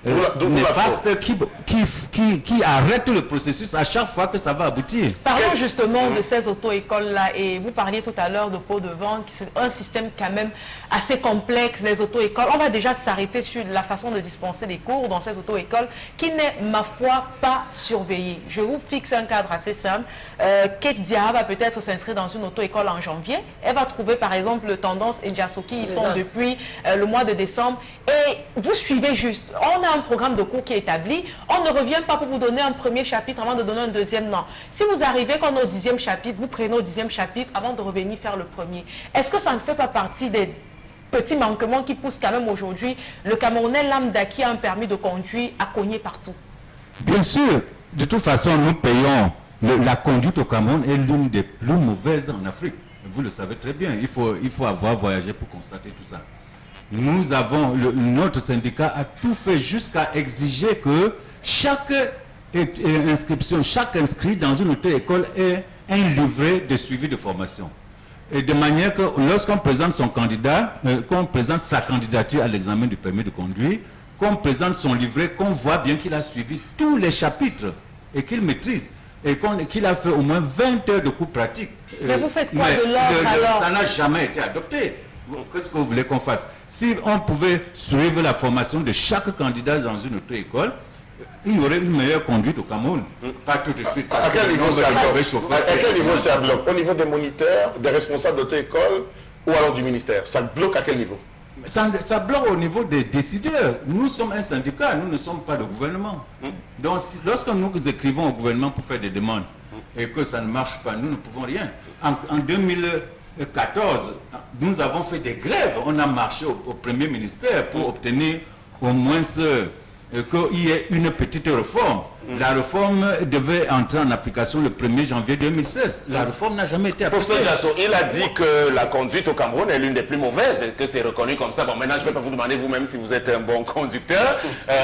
néfastes qui arrêtent le processus à chaque fois que ça va aboutir. Parlons justement de ces auto-écoles-là. Et vous parliez tout à l'heure de pots de vent, qui c'est un système quand même assez complexe, les auto-écoles. On va déjà s'arrêter sur la façon de dispenser des cours dans ces auto-écoles qui n'est, ma foi, pas surveillée. Je vous fixe un cadre assez simple. Kate Dia va peut-être s'inscrire dans une auto-école en janvier. Elle va trouver par exemple Tendance et Jasoki, ils sont depuis le mois de décembre. Et vous suivez juste. On a un programme de cours qui est établi. On ne revient pas pour vous donner un premier chapitre avant de donner un deuxième. Non. Si vous arrivez qu'on est au 10e chapitre, vous prenez au 10e chapitre avant de revenir faire le premier. Est-ce que ça ne fait pas partie des petits manquements qui poussent quand même aujourd'hui le Camerounais lambda qui a un permis de conduire à cogner partout? Bien sûr. De toute façon, nous payons. La conduite au Cameroun est l'une des plus mauvaises en Afrique. Vous le savez très bien. Il faut avoir voyagé pour constater tout ça. Nous avons, notre syndicat a tout fait jusqu'à exiger que chaque inscription, chaque inscrit dans une auto-école ait un livret de suivi de formation. Et de manière que lorsqu'on présente son candidat, qu'on présente sa candidature à l'examen du permis de conduire, qu'on présente son livret, qu'on voit bien qu'il a suivi tous les chapitres et qu'il maîtrise. Et qu'il a fait au moins 20 heures de cours pratiques. Mais vous faites quoi de l'ordre alors? Ça n'a jamais été adopté. Qu'est-ce que vous voulez qu'on fasse? Si on pouvait suivre la formation de chaque candidat dans une auto-école, il y aurait une meilleure conduite au Cameroun. Pas tout de suite. À quel niveau ça bloque? Au niveau des moniteurs, des responsables d'auto-école ou alors du ministère? Ça bloque à quel niveau? Ça bloque au niveau des décideurs. Nous sommes un syndicat, nous ne sommes pas le gouvernement. Donc lorsque nous écrivons au gouvernement pour faire des demandes et que ça ne marche pas, nous ne pouvons rien. En 2014, nous avons fait des grèves. On a marché au Premier ministère pour obtenir au moins qu'il y ait une petite réforme. La réforme devait entrer en application le 1er janvier 2016. La réforme n'a jamais été appliquée. Professeur Jasso, il a dit que la conduite au Cameroun est l'une des plus mauvaises et que c'est reconnu comme ça. Bon, maintenant, je ne vais pas vous demander vous-même si vous êtes un bon conducteur.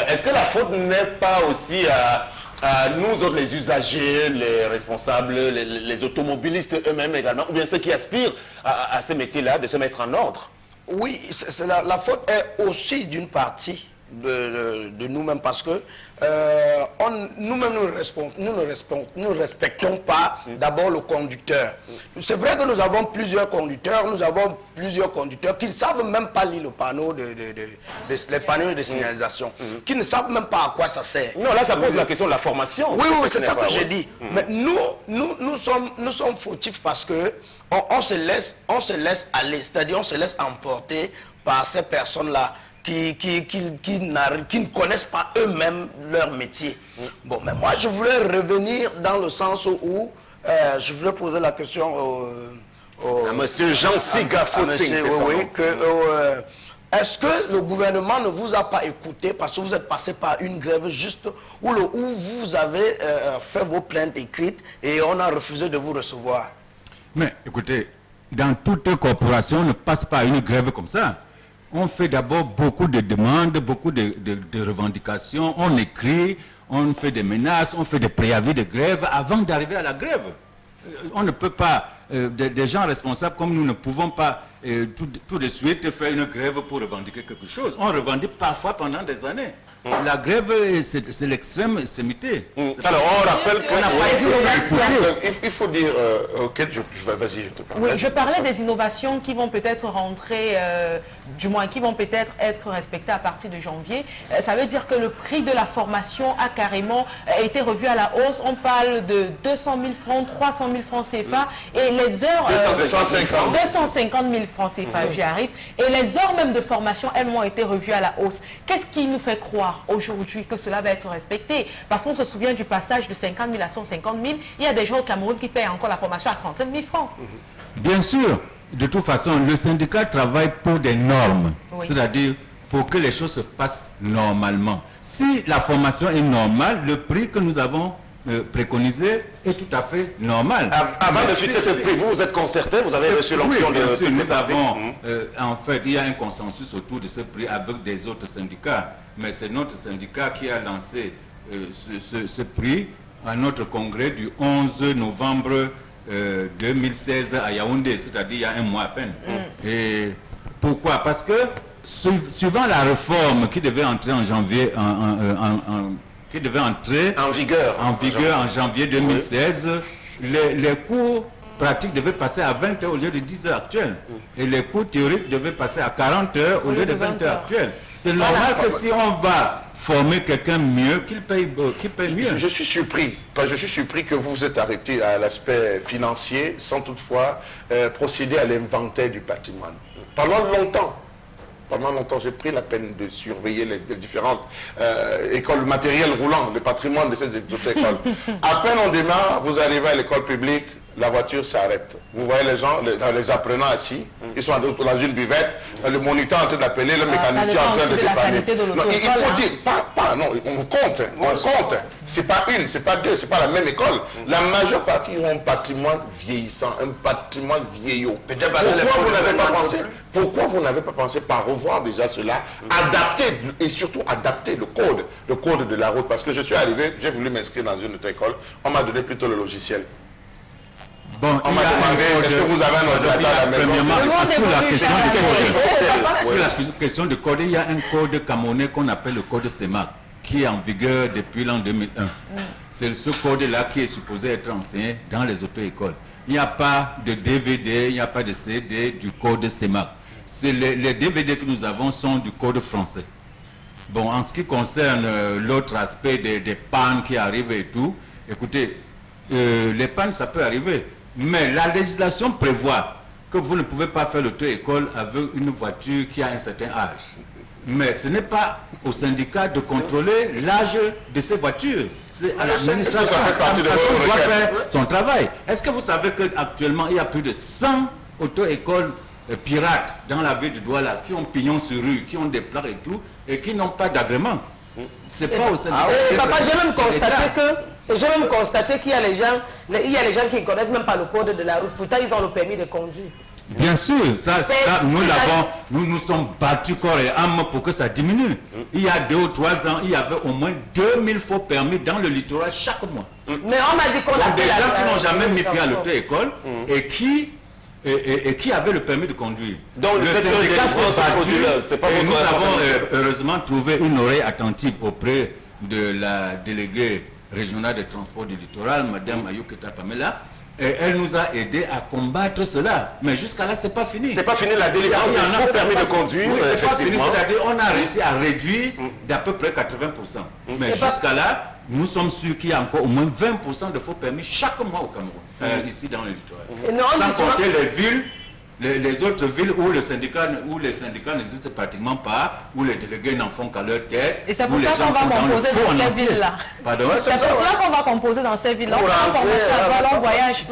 Est-ce que la faute n'est pas aussi à nous autres, les usagers, les responsables, les automobilistes eux-mêmes également, ou bien ceux qui aspirent à ce métier-là, de se mettre en ordre? Oui, la faute est aussi d'une partie de nous-mêmes parce que nous-mêmes nous ne respectons pas d'abord le conducteur. C'est vrai que nous avons plusieurs conducteurs qui ne savent même pas lire le panneau les panneaux de signalisation, qui ne savent même pas à quoi ça sert. Non, là ça pose la question de la formation. Oui, c'est ça que j'ai dit. Mais nous sommes fautifs parce que on se laisse aller, c'est-à-dire on se laisse emporter par ces personnes-là qui ne connaissent pas eux-mêmes leur métier. Bon, mais moi, je voulais revenir dans le sens où je voulais poser la question à monsieur Jean-Cy Gafouting. Est-ce que le gouvernement ne vous a pas écouté parce que vous êtes passé par une grève juste où vous avez fait vos plaintes écrites et on a refusé de vous recevoir? Mais écoutez, dans toute corporation, on ne passe pas une grève comme ça. On fait d'abord beaucoup de demandes, beaucoup de revendications, on écrit, on fait des menaces, on fait des préavis de grève avant d'arriver à la grève. On ne peut pas, des gens responsables comme nous ne pouvons pas tout de suite faire une grève pour revendiquer quelque chose. On revendique parfois pendant des années. La grève, c'est l'extrême extrémité. Alors, on rappelle qu'on n'a pas il faut dire, vas-y, je te parle. Oui, je parlais des innovations qui vont peut-être rentrer, du moins qui vont peut-être être respectées à partir de janvier. Ça veut dire que le prix de la formation a carrément été revu à la hausse. On parle de 200 000 francs, 300 000 francs CFA et les heures... 250 000 francs CFA, j'y arrive. Et les heures même de formation, elles ont été revues à la hausse. Qu'est-ce qui nous fait croire aujourd'hui que cela va être respecté? Parce qu'on se souvient du passage de 50 000 à 150 000. Il y a des gens au Cameroun qui payent encore la formation à 35 000 francs. Bien sûr. De toute façon, le syndicat travaille pour des normes. Oui. C'est-à-dire pour que les choses se passent normalement. Si la formation est normale, le prix que nous avons préconisé est tout à fait normal. Avant de fixer ce prix, vous êtes concerté, vous avez reçu l'option de... Nous avons, en fait, il y a un consensus autour de ce prix avec des autres syndicats. Mais c'est notre syndicat qui a lancé ce prix à notre congrès du 11 novembre 2016 à Yaoundé, c'est-à-dire il y a un mois à peine. Et pourquoi? Parce que suivant la réforme qui devait entrer en janvier, qui devait entrer en vigueur en janvier 2016, les cours pratiques devaient passer à 20 heures au lieu de 10 heures actuelles. Et les cours théoriques devaient passer à 40 heures au lieu de 20 heures actuelles. C'est normal que si on va former quelqu'un mieux, qu'il paye mieux. Je suis surpris. Je suis surpris que vous vous êtes arrêté à l'aspect financier sans toutefois procéder à l'inventaire du patrimoine. Pendant longtemps, j'ai pris la peine de surveiller les différentes écoles, matériel roulant, le patrimoine de ces écoles. À peine on démarre, vous arrivez à l'école publique, la voiture s'arrête. Vous voyez les gens, les apprenants assis, ils sont dans une buvette, le moniteur en train d'appeler, le mécanicien en train de dépanner. Il faut dire, non, on compte. C'est pas une, c'est pas deux, c'est pas la même école. La majeure partie ont un patrimoine vieillissant, un patrimoine vieillot. Pourquoi vous n'avez pas pensé par revoir déjà cela, adapter et surtout adapter le code de la route? Parce que je suis arrivé, j'ai voulu m'inscrire dans une autre école, on m'a donné plutôt le logiciel. Bon, on m'a demandé, est-ce que vous avez un ordinateur à la maison? Sur la question de code, il y a un code camerounais qu'on appelle le code CEMAC, qui est en vigueur depuis l'an 2001. C'est ce code-là qui est supposé être enseigné dans les auto-écoles. Il n'y a pas de DVD, il n'y a pas de CD du code CEMAC. Les DVD que nous avons sont du code français. Bon, en ce qui concerne l'autre aspect des pannes qui arrivent et tout, écoutez, les pannes, ça peut arriver. Mais la législation prévoit que vous ne pouvez pas faire l'auto-école avec une voiture qui a un certain âge. Mais ce n'est pas au syndicat de contrôler l'âge de ces voitures. C'est à l'administration qui doit faire son travail. Est-ce que vous savez qu'actuellement, il y a plus de 100 auto-écoles pirates dans la ville de Douala qui ont pignon sur rue, qui ont des plaques et tout, et qui n'ont pas d'agrément? C'est pas au syndicat. Papa, j'ai même constaté qu'il y a les gens qui ne connaissent même pas le code de la route. Pourtant, ils ont le permis de conduire. Bien sûr, nous nous sommes battus corps et âme pour que ça diminue. Il y a 2 ou 3 ans, il y avait au moins 2000 faux permis dans le littoral chaque mois. Mais on m'a dit qu'on a des gens qui n'ont jamais mis pied à l'auto-école et qui avaient le permis de conduire. Donc le syndicat c'est pas nous avons heureusement trouvé une oreille attentive auprès de la déléguée régionale des transports du littoral, Mme Ayoketa Pamela. Et elle nous a aidé à combattre cela. Mais jusqu'à là, c'est pas fini. C'est pas fini la délivrance du faux permis de conduire. C'est pas fini, c'est-à-dire on a réussi à réduire d'à peu près 80%. Mais jusqu'à là, nous sommes sûrs qu'il y a encore au moins 20% de faux permis chaque mois au Cameroun, ici dans le littoral. Sans compter les villes, les autres villes où les syndicats n'existent pratiquement pas, où les délégués n'en font qu'à leur tête. Et c'est pour ça qu'on va composer dans ces villes-là. C'est pour cela qu'on va composer dans ces villes-là. On va en formation, on voyage.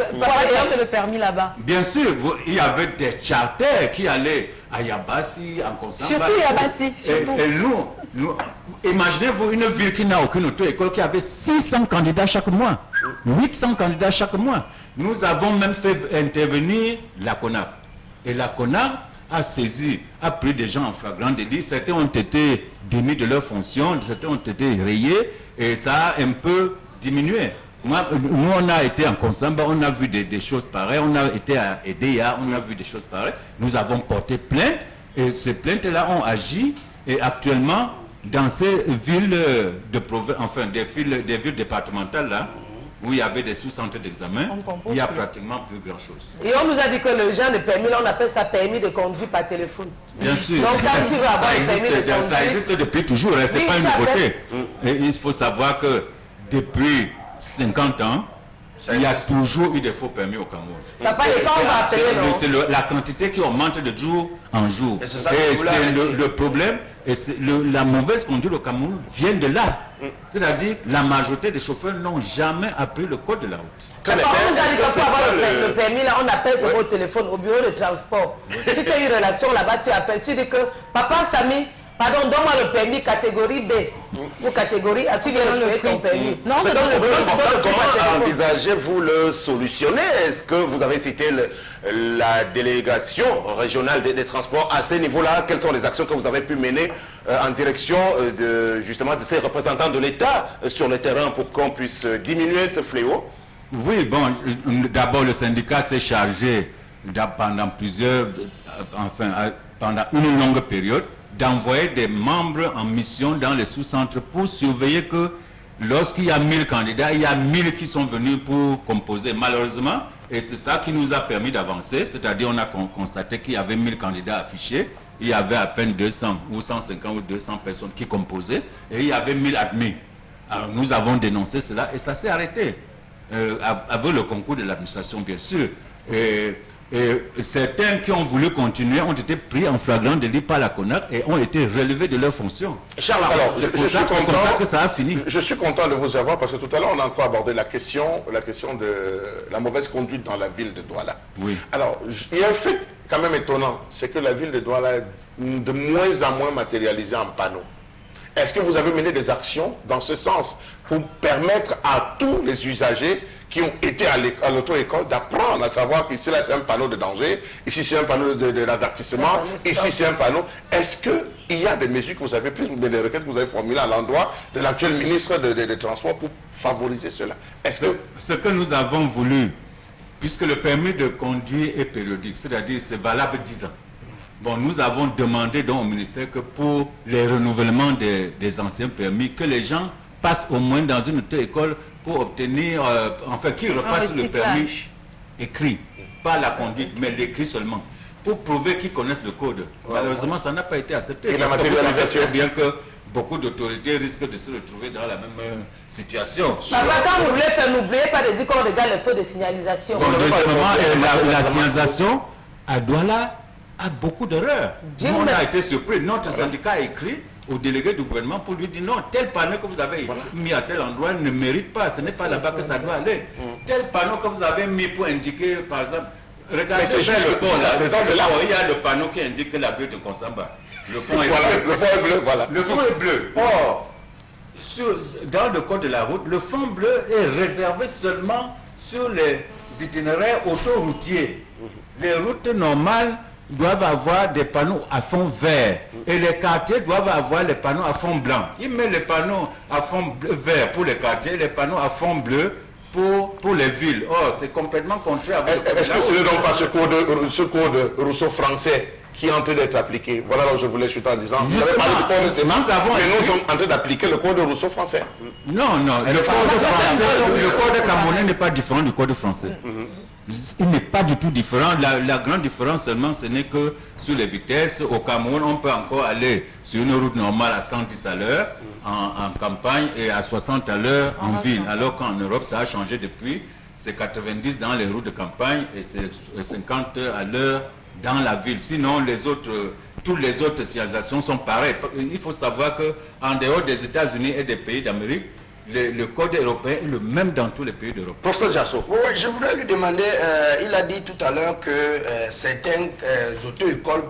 C'est le permis là-bas. Bien sûr, il y avait des charters qui allaient à Yabassi, en Consamba. Surtout Yabassi. Et nous, imaginez-vous une ville qui n'a aucune auto-école, qui avait 600 candidats chaque mois, 800 candidats chaque mois. Nous avons même fait intervenir la CONAP. Et la CONAP a saisi, a pris des gens en flagrant délit. Certains ont été démis de leurs fonctions, certains ont été rayés, et ça a un peu diminué. Nous, on a été en Consamba, on a vu des choses pareilles, on a été à EDEA, on a vu des choses pareilles. Nous avons porté plainte, et ces plaintes-là ont agi, et actuellement, dans ces villes de province, enfin des villes départementales là, où il y avait des sous-centres d'examen, il n'y a pratiquement plus grand-chose. Et on nous a dit que le genre de permis, là, on appelle ça permis de conduire par téléphone. Bien sûr. Donc quand tu veux avoir un permis de conduire... Ça existe depuis toujours, hein, ce n'est pas une nouveauté. Et il faut savoir que depuis 50 ans, il y a toujours eu des faux permis au Cameroun. Papa, et quand on va appeler, non? C'est la quantité qui augmente de jour en jour. Et c'est le problème, et la mauvaise conduite au Cameroun vient de là. C'est-à-dire, la majorité des chauffeurs n'ont jamais appris le code de la route. On nous a dit qu'il faut avoir le permis, là, on appelle sur votre téléphone au bureau de transport. Si tu as une relation là-bas, tu appelles, tu dis que, papa Samy, pardon, donne-moi le permis catégorie B. Pour catégorie, tu viens de payer ton permis. Non, c'est un problème important. Comment envisagez-vous le solutionner? Est-ce que vous avez cité la délégation régionale des transports à ce niveau-là? Quelles sont les actions que vous avez pu mener en direction justement de ces représentants de l'État sur le terrain pour qu'on puisse diminuer ce fléau? Oui, bon, d'abord le syndicat s'est chargé pendant pendant une longue période d'envoyer des membres en mission dans les sous-centres pour surveiller que lorsqu'il y a 1000 candidats, il y a 1000 qui sont venus pour composer. Malheureusement, et c'est ça qui nous a permis d'avancer, c'est-à-dire on a constaté qu'il y avait 1000 candidats affichés, il y avait à peine 200 ou 150 ou 200 personnes qui composaient, et il y avait 1000 admis. Alors nous avons dénoncé cela et ça s'est arrêté, avec le concours de l'administration bien sûr. Et certains qui ont voulu continuer ont été pris en flagrant délit par la CONAC et ont été relevés de leurs fonctions. Charles, alors, je suis content que ça a fini. Je suis content de vous avoir parce que tout à l'heure on a encore abordé la question de la mauvaise conduite dans la ville de Douala. Oui. Alors, il y a un fait quand même étonnant, c'est que la ville de Douala est de moins en moins matérialisée en panneaux. Est-ce que vous avez mené des actions dans ce sens pour permettre à tous les usagers qui ont été à l'auto-école d'apprendre à savoir qu'ici là c'est un panneau de danger, ici c'est un panneau de l'avertissement, ici c'est un panneau. Est-ce qu'il y a des mesures que vous avez prises ou des requêtes que vous avez formulées à l'endroit de l'actuel ministre des Transports pour favoriser cela? Ce que nous avons voulu, puisque le permis de conduire est périodique, c'est-à-dire c'est valable 10 ans. Bon, nous avons demandé donc au ministère que pour les renouvellements des anciens permis, que les gens passent au moins dans une auto-école pour obtenir, enfin, qu'ils refassent le permis écrit, pas la conduite, mais l'écrit seulement, pour prouver qu'ils connaissent le code. Malheureusement, ça n'a pas été accepté. Et la matérialisation, bien que beaucoup d'autorités risquent de se retrouver dans la même situation. Quand vous voulez faire, n'oubliez pas de dire qu'on regarde les feux de signalisation. Bon, deuxièmement, la signalisation à Douala a beaucoup d'erreurs. On a été surpris. Notre syndicat a écrit au délégué du gouvernement pour lui dire non, tel panneau que vous avez mis à tel endroit ne mérite pas, ce n'est pas là-bas que ça doit aller. Tel panneau que vous avez mis pour indiquer, par exemple, regardez vers le pont là, il y a le panneau qui indique que la grille de Consamba. Le fond est bleu. Le fond est bleu, voilà. Le fond est bleu. Or, dans le code de la route, le fond bleu est réservé seulement sur les itinéraires autoroutiers. Les routes normales doivent avoir des panneaux à fond vert et les quartiers doivent avoir les panneaux à fond blanc. Il met les panneaux à fond vert pour les quartiers et les panneaux à fond bleu pour les villes. Or, c'est complètement contraire. Est-ce que ce n'est donc pas ce code Rousseau français qui est en train d'être appliqué? Voilà là où je voulais chuter en disant, vous avez parlé du code de Sénat, mais nous sommes en train d'appliquer le code Rousseau français. Non, non, le code camerounais n'est pas différent du code français. Il n'est pas du tout différent. La grande différence seulement, ce n'est que sur les vitesses. Au Cameroun, on peut encore aller sur une route normale à 110 à l'heure en campagne et à 60 à l'heure en ville. Alors qu'en Europe, ça a changé depuis. C'est 90 dans les routes de campagne et c'est 50 à l'heure dans la ville. Sinon, toutes les autres signalisations sont pareilles. Il faut savoir qu'en dehors des États-Unis et des pays d'Amérique, le code européen est le même dans tous les pays d'Europe. Professeur Jasso. Oui, je voudrais lui demander, il a dit tout à l'heure que certaines auto-écoles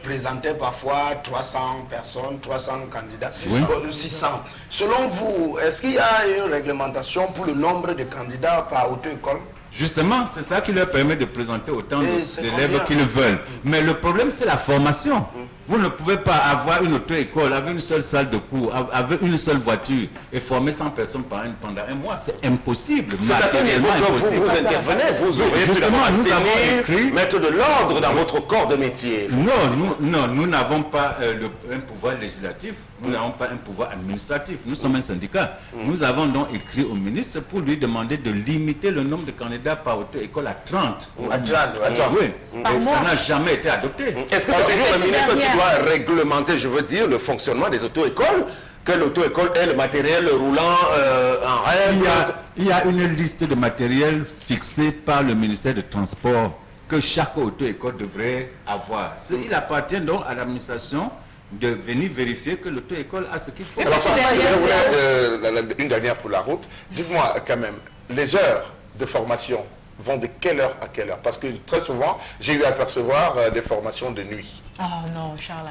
présentaient parfois 300 personnes, 300 candidats, 600. Selon vous, est-ce qu'il y a une réglementation pour le nombre de candidats par auto-école? Justement, c'est ça qui leur permet de présenter autant d'élèves qu'ils veulent. Mais le problème, c'est la formation. Vous ne pouvez pas avoir une auto-école avec une seule salle de cours, avec une seule voiture et former 100 personnes pendant un mois. C'est impossible. Matériellement impossible. Vous intervenez, vous aurez justement, nous avons écrit mettre de l'ordre dans votre corps de métier. Non, nous n'avons pas un pouvoir législatif, nous n'avons pas un pouvoir administratif. Nous sommes un syndicat. Nous avons donc écrit au ministre pour lui demander de limiter le nombre de candidats par auto-école à 30. À 30, oui. Ça n'a jamais été adopté. Est-ce que c'est toujours le ministre qui doit réglementer, je veux dire, le fonctionnement des auto-écoles, que l'auto-école ait le matériel roulant en règle? Il y a une liste de matériel fixée par le ministère des Transports que chaque auto-école devrait avoir. Il appartient donc à l'administration de venir vérifier que l'auto-école a ce qu'il faut. Alors, je voulais une dernière pour la route. Dites-moi quand même, les heures de formation, vont de quelle heure à quelle heure? Parce que très souvent, j'ai eu à percevoir des formations de nuit. Oh non, Charles.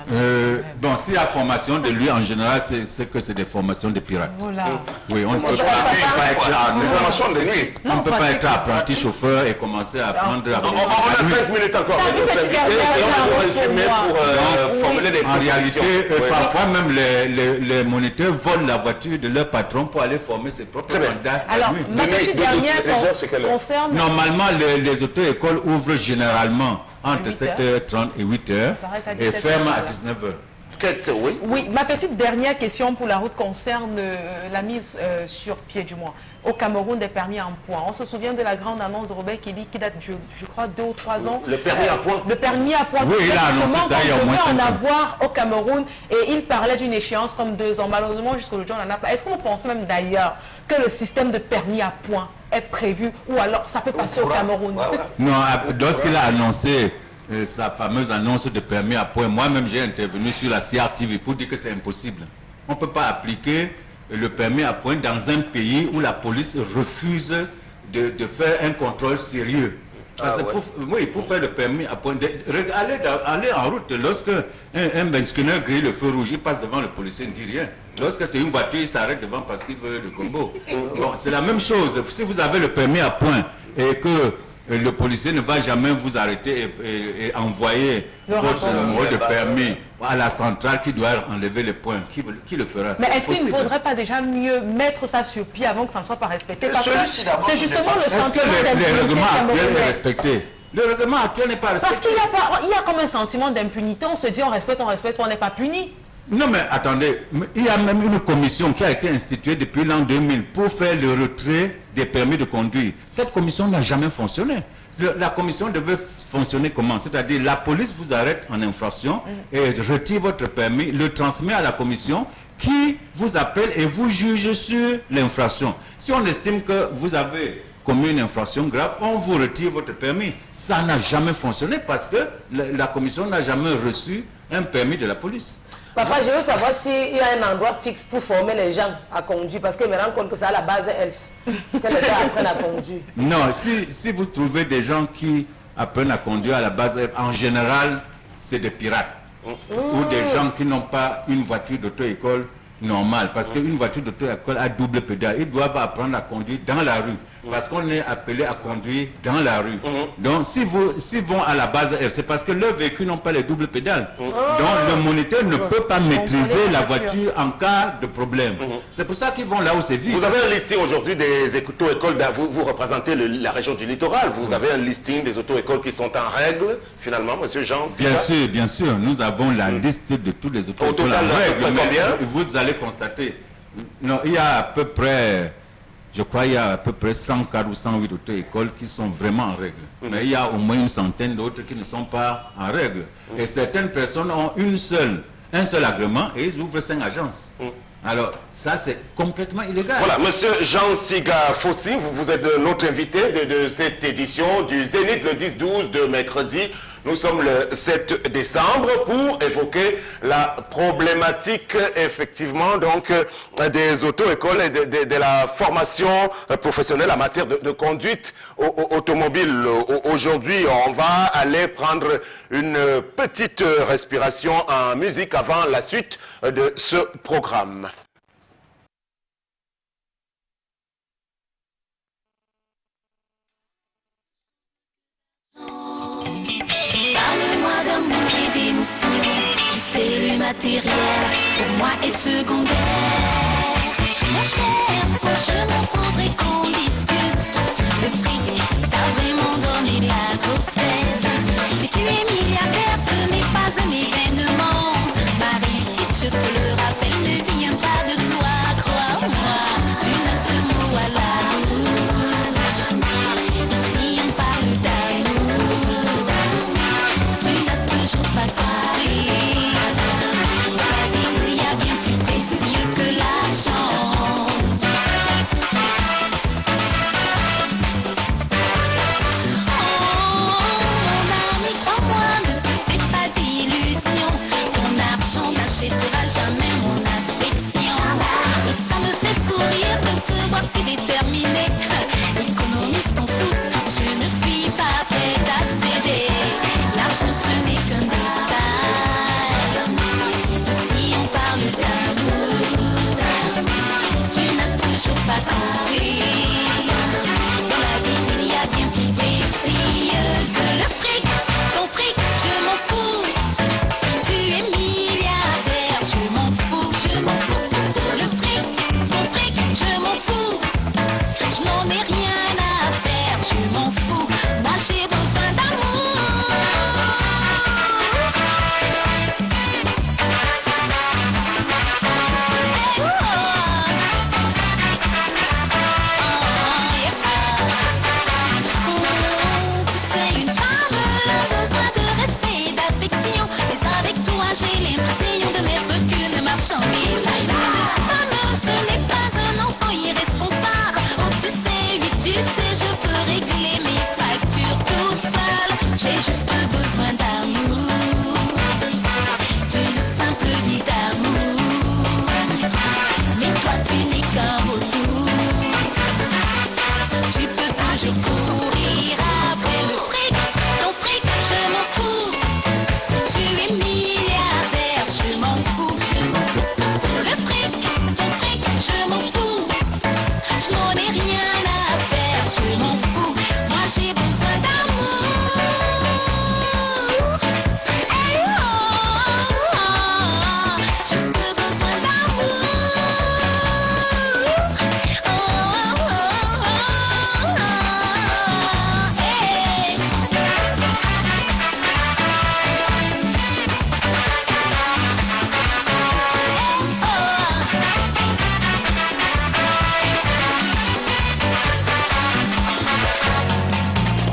Bon, s'il y a formation de lui, en général, c'est que c'est des formations de pirates. Voilà. Oui, on ne peut pas être Formation de nuit. on ne peut pas être apprenti chauffeur et commencer à prendre la On a 5 minutes encore. Et on va résumer pour formuler des En réalité, propositions. parfois même les moniteurs volent la voiture de leur patron pour aller former ses propres candidats. Alors, ma petite dernière concerne... Normalement, les auto-écoles ouvrent généralement entre 7h30 et 8h et ferment à 19h. Oui. Oui, ma petite dernière question pour la route concerne la mise sur pied du moins. Au Cameroun, des permis en points. On se souvient de la grande annonce de Robert Kelly qui date, je crois, 2 ou 3 ans. Le permis à points. Le permis à points. Oui, il a annoncé ça il y a au moins 5 ans. On devait en avoir au Cameroun et il parlait d'une échéance comme 2 ans. Malheureusement, jusqu'aujourd'hui, on n'en a pas. Est-ce que vous pensez même d'ailleurs que le système de permis à points est prévu ou alors ça peut passer au Cameroun? Non, lorsqu'il a annoncé sa fameuse annonce de permis à points, moi-même j'ai intervenu sur la CRTV pour dire que c'est impossible. On ne peut pas appliquer le permis à points dans un pays où la police refuse de faire un contrôle sérieux. Pour faire le permis à point, aller en route, lorsque un benchkunner grille le feu rouge, il passe devant le policier, il ne dit rien. Lorsque c'est une voiture, il s'arrête devant parce qu'il veut le combo. Bon, c'est la même chose. Si vous avez le permis à point et que le policier ne va jamais vous arrêter et envoyer votre numéro de permis à la centrale qui doit enlever les points, qui le fera? Mais est-ce qu'il ne faudrait pas déjà mieux mettre ça sur pied avant que ça ne soit pas respecté? Parce que c'est justement le sentiment d'impunité. Le règlement actuel est respecté? Le règlement actuel n'est pas respecté. Parce qu'il y a comme un sentiment d'impunité. On se dit on respecte, on n'est pas puni. Non mais attendez, il y a même une commission qui a été instituée depuis l'an 2000 pour faire le retrait des permis de conduire. Cette commission n'a jamais fonctionné. La commission devait fonctionner comment? C'est-à-dire la police vous arrête en infraction et retire votre permis, le transmet à la commission qui vous appelle et vous juge sur l'infraction. Si on estime que vous avez commis une infraction grave, on vous retire votre permis. Ça n'a jamais fonctionné parce que la commission n'a jamais reçu un permis de la police. Papa, je veux savoir s'il y a un endroit fixe pour former les gens à conduire, parce que je me rends compte que c'est à la base elfe que les gens apprennent à conduire. Non, si vous trouvez des gens qui apprennent à conduire à la base elfe, en général, c'est des pirates. Ou des gens qui n'ont pas une voiture d'auto-école normale. Parce qu'une voiture d'auto-école a double pédale. Ils doivent apprendre à conduire dans la rue. Parce qu'on est appelé à conduire dans la rue. Donc, s'ils vont à la base F, c'est parce que leurs véhicules n'ont pas les doubles pédales. Donc, le moniteur ne peut pas maîtriser la voiture en cas de problème. C'est pour ça qu'ils vont là où c'est vide. Vous avez un listing aujourd'hui des auto-écoles. Vous représentez la région du littoral. Vous avez un listing des auto-écoles qui sont en règle, finalement, monsieur Jean? Bien sûr. Nous avons la liste de tous les auto-écoles en règle. Vous allez constater. Non, il y a à peu près... Je crois qu'il y a à peu près 104 ou 108 auto-écoles qui sont vraiment en règle. Mais il y a au moins une centaine d'autres qui ne sont pas en règle. Et certaines personnes ont un seul agrément et ils ouvrent 5 agences. Alors, ça, c'est complètement illégal. Voilà, monsieur Jean Siga Fossi, vous êtes notre invité de cette édition du Zénith le 10-12 de mercredi. Nous sommes le 7 décembre pour évoquer la problématique, effectivement, donc, des auto-écoles et de la formation professionnelle en matière de conduite automobile. Aujourd'hui, on va aller prendre une petite respiration en musique avant la suite de ce programme. Parle-moi d'amour et d'émotion. Tu sais, le matériel, pour moi, est secondaire. Mon cher, je m'en faudrait qu'on discute. Le fric t'a vraiment donné la grosse tête. Si tu es milliardaire, ce n'est pas un événement. Ma réussite, je te le rappelle, ne vient pas de toi. Crois-moi, tu n'as ce mot à la bouche. Ici, on parle d'amour. Tu n'as toujours pas compris. La vie, il y a bien plus précieux que l'argent. Oh, marchandise. Une femme, ce n'est pas un enfant irresponsable. Oh, tu sais, oui, tu sais, je peux régler mes factures toute seule. J'ai juste besoin d'amour, d'une simple vie d'amour. Mais toi, tu n'es qu'un vautour. Tu peux toujours courir après le fric. Ton fric, je m'en fous. Tu es milliardaire, je m'en fous. Le fric, ton fric, je m'en fous. Je n'en ai rien à faire, je m'en fous. Moi j'ai besoin d'amour. Hey, oh, oh, oh. Juste besoin d'amour. Oh, oh, oh, oh, oh. Hey.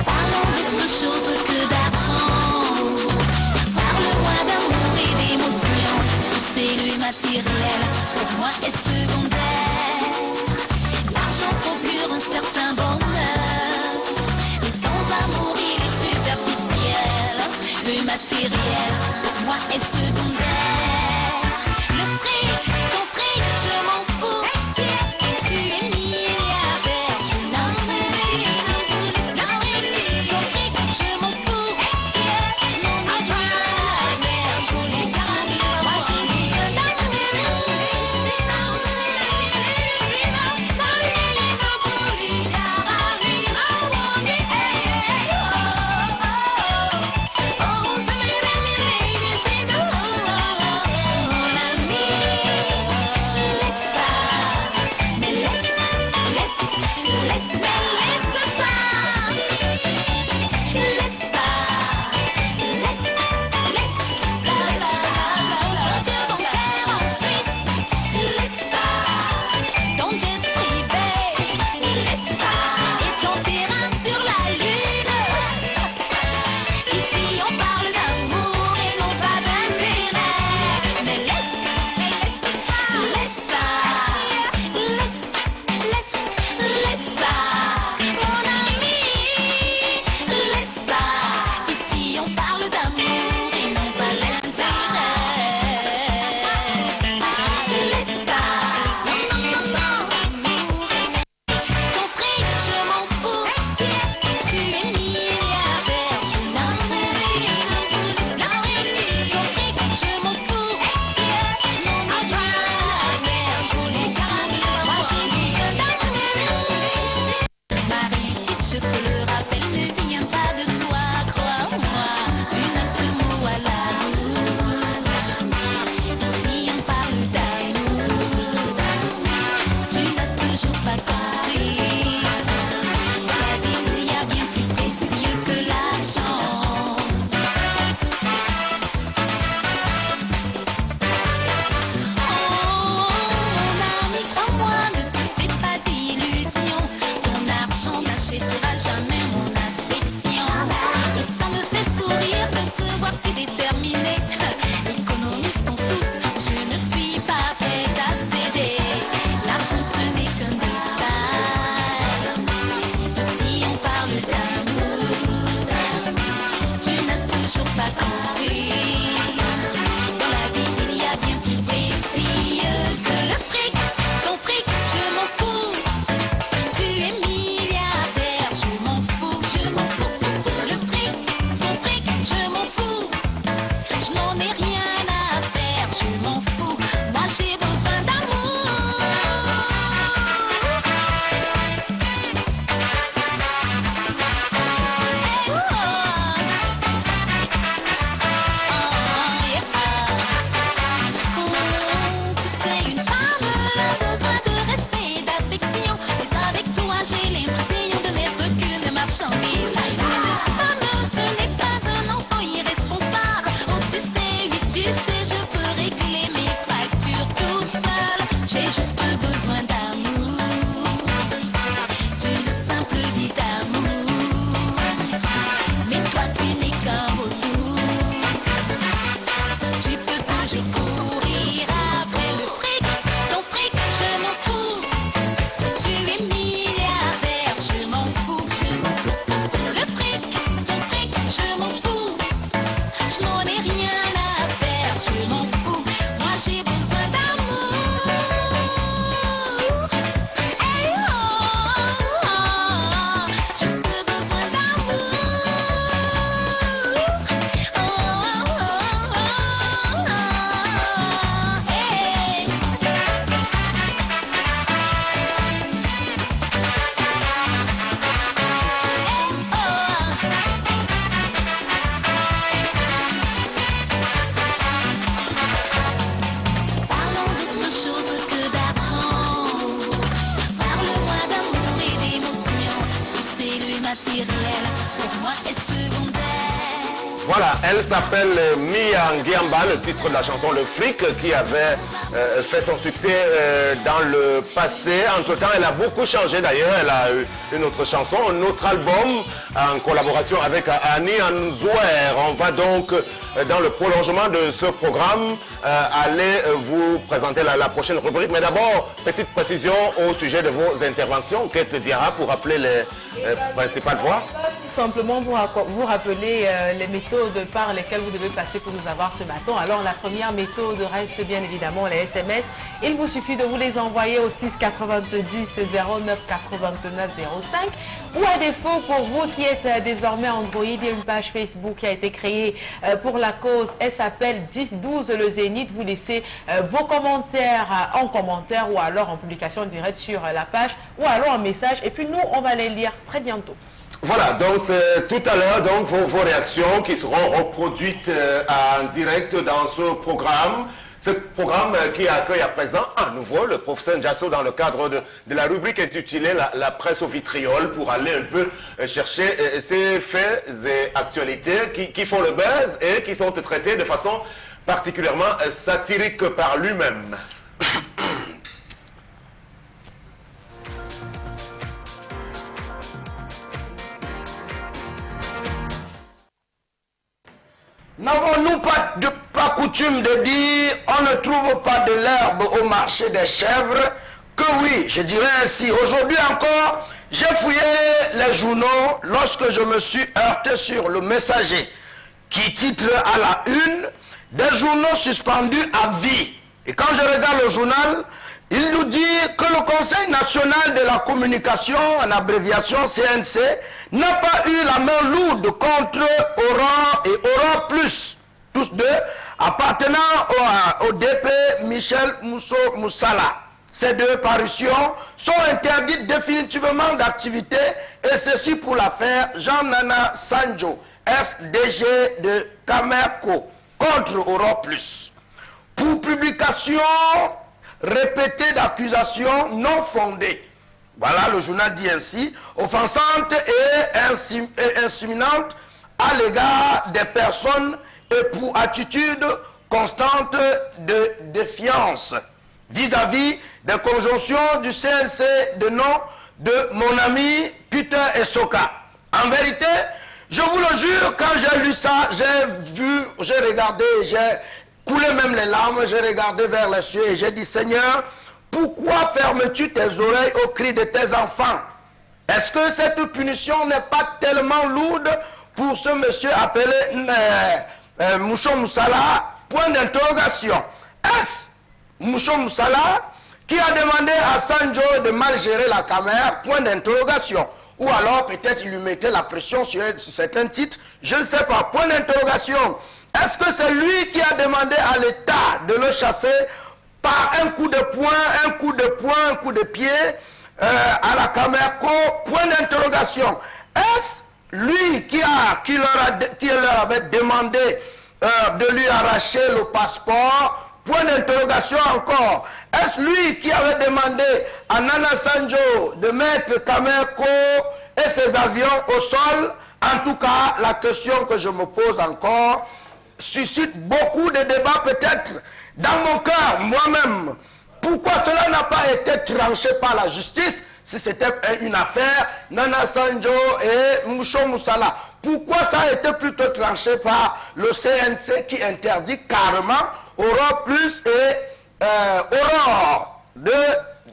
Parlons d'autre chose que d'argent. Parle-moi d'amour et d'émotion. Tu sais, le matériel, pour moi, est secondaire. L'argent procure un certain bonheur. Mais sans amour, il est superficiel. Le matériel, pour moi, est secondaire. Le fric, ton fric, je m'en fous. Tu es milliardaire, je m'en fous. Ton fric, je m'en fous. Je n'en ai rien à faire, je voulais caramel. Moi j'ai besoin d'amour. toujours courir après Voilà, elle s'appelle Mia Ngiamba, le titre de la chanson Le Fric, qui avait fait son succès dans le passé. Entre-temps, elle a beaucoup changé d'ailleurs. Elle a eu une autre chanson, un autre album en collaboration avec Annie Anzouer. On va donc, dans le prolongement de ce programme, aller vous présenter la prochaine rubrique. Mais d'abord, petite précision au sujet de vos interventions. Kate Diarra, pour rappeler les principales voix. Tout simplement vous rappeler les méthodes par lesquelles vous devez passer pour nous avoir ce matin. Alors la première méthode reste bien évidemment les SMS. Il vous suffit de vous les envoyer au 6 90 09 89 05 ou à défaut pour vous qui êtes désormais Android, il y a une page Facebook qui a été créée pour la cause. Elle s'appelle 1012 le Zénith. Vous laissez vos commentaires en commentaire ou alors en publication directe sur la page ou alors en message et puis nous on va les lire très bientôt. Voilà, donc c'est tout à l'heure donc vos réactions qui seront reproduites en direct dans ce programme. Ce programme qui accueille à présent à nouveau le professeur Ndiasso dans le cadre de la rubrique intitulée la presse au vitriol pour aller un peu chercher ces faits et actualités qui font le buzz et qui sont traités de façon particulièrement satirique par lui-même. N'avons-nous pas coutume de dire on ne trouve pas de l'herbe au marché des chèvres? Que oui, je dirais ainsi. Aujourd'hui encore, j'ai fouillé les journaux lorsque je me suis heurté sur le Messager qui titre à la une des journaux suspendus à vie. Et quand je regarde le journal, il nous dit que le Conseil national de la communication, en abréviation CNC, n'a pas eu la main lourde contre Oran et Oran Plus, tous deux appartenant au DP Michel Moussala. Ces deux parutions sont interdites définitivement d'activité et ceci pour l'affaire Jean-Nana Sanjo, ex-DG de Camerco, contre Oran Plus. Pour publication répétée d'accusations non fondées. Voilà, le journal dit ainsi, offensante et insinuante à l'égard des personnes et pour attitude constante de défiance vis-à-vis des conjonctions du CNC de nom de mon ami Peter Essoka. En vérité, je vous le jure, quand j'ai lu ça, j'ai regardé, j'ai coulé même les larmes, j'ai regardé vers les cieux et j'ai dit, Seigneur, pourquoi fermes-tu tes oreilles aux cris de tes enfants? Est-ce que cette punition n'est pas tellement lourde pour ce monsieur appelé Moucho Moussala? Point d'interrogation. Est-ce Moucho Moussala qui a demandé à Sanjo de mal gérer la caméra? Point d'interrogation. Ou alors peut-être il lui mettait la pression sur certains titres. Je ne sais pas. Point d'interrogation. Est-ce que c'est lui qui a demandé à l'État de le chasser par un coup de poing, un coup de poing, un coup de pied à la Camerco? Point d'interrogation. Est-ce lui qui leur avait demandé de lui arracher le passeport? Point d'interrogation encore. Est-ce lui qui avait demandé à Nana Sanjo de mettre Camerco et ses avions au sol? En tout cas, la question que je me pose encore suscite beaucoup de débats peut-être dans mon cœur, moi-même. Pourquoi cela n'a pas été tranché par la justice si c'était une affaire Nana Sanjo et Moucho Moussala? Pourquoi ça a été plutôt tranché par le CNC qui interdit carrément Aurore Plus et Aurore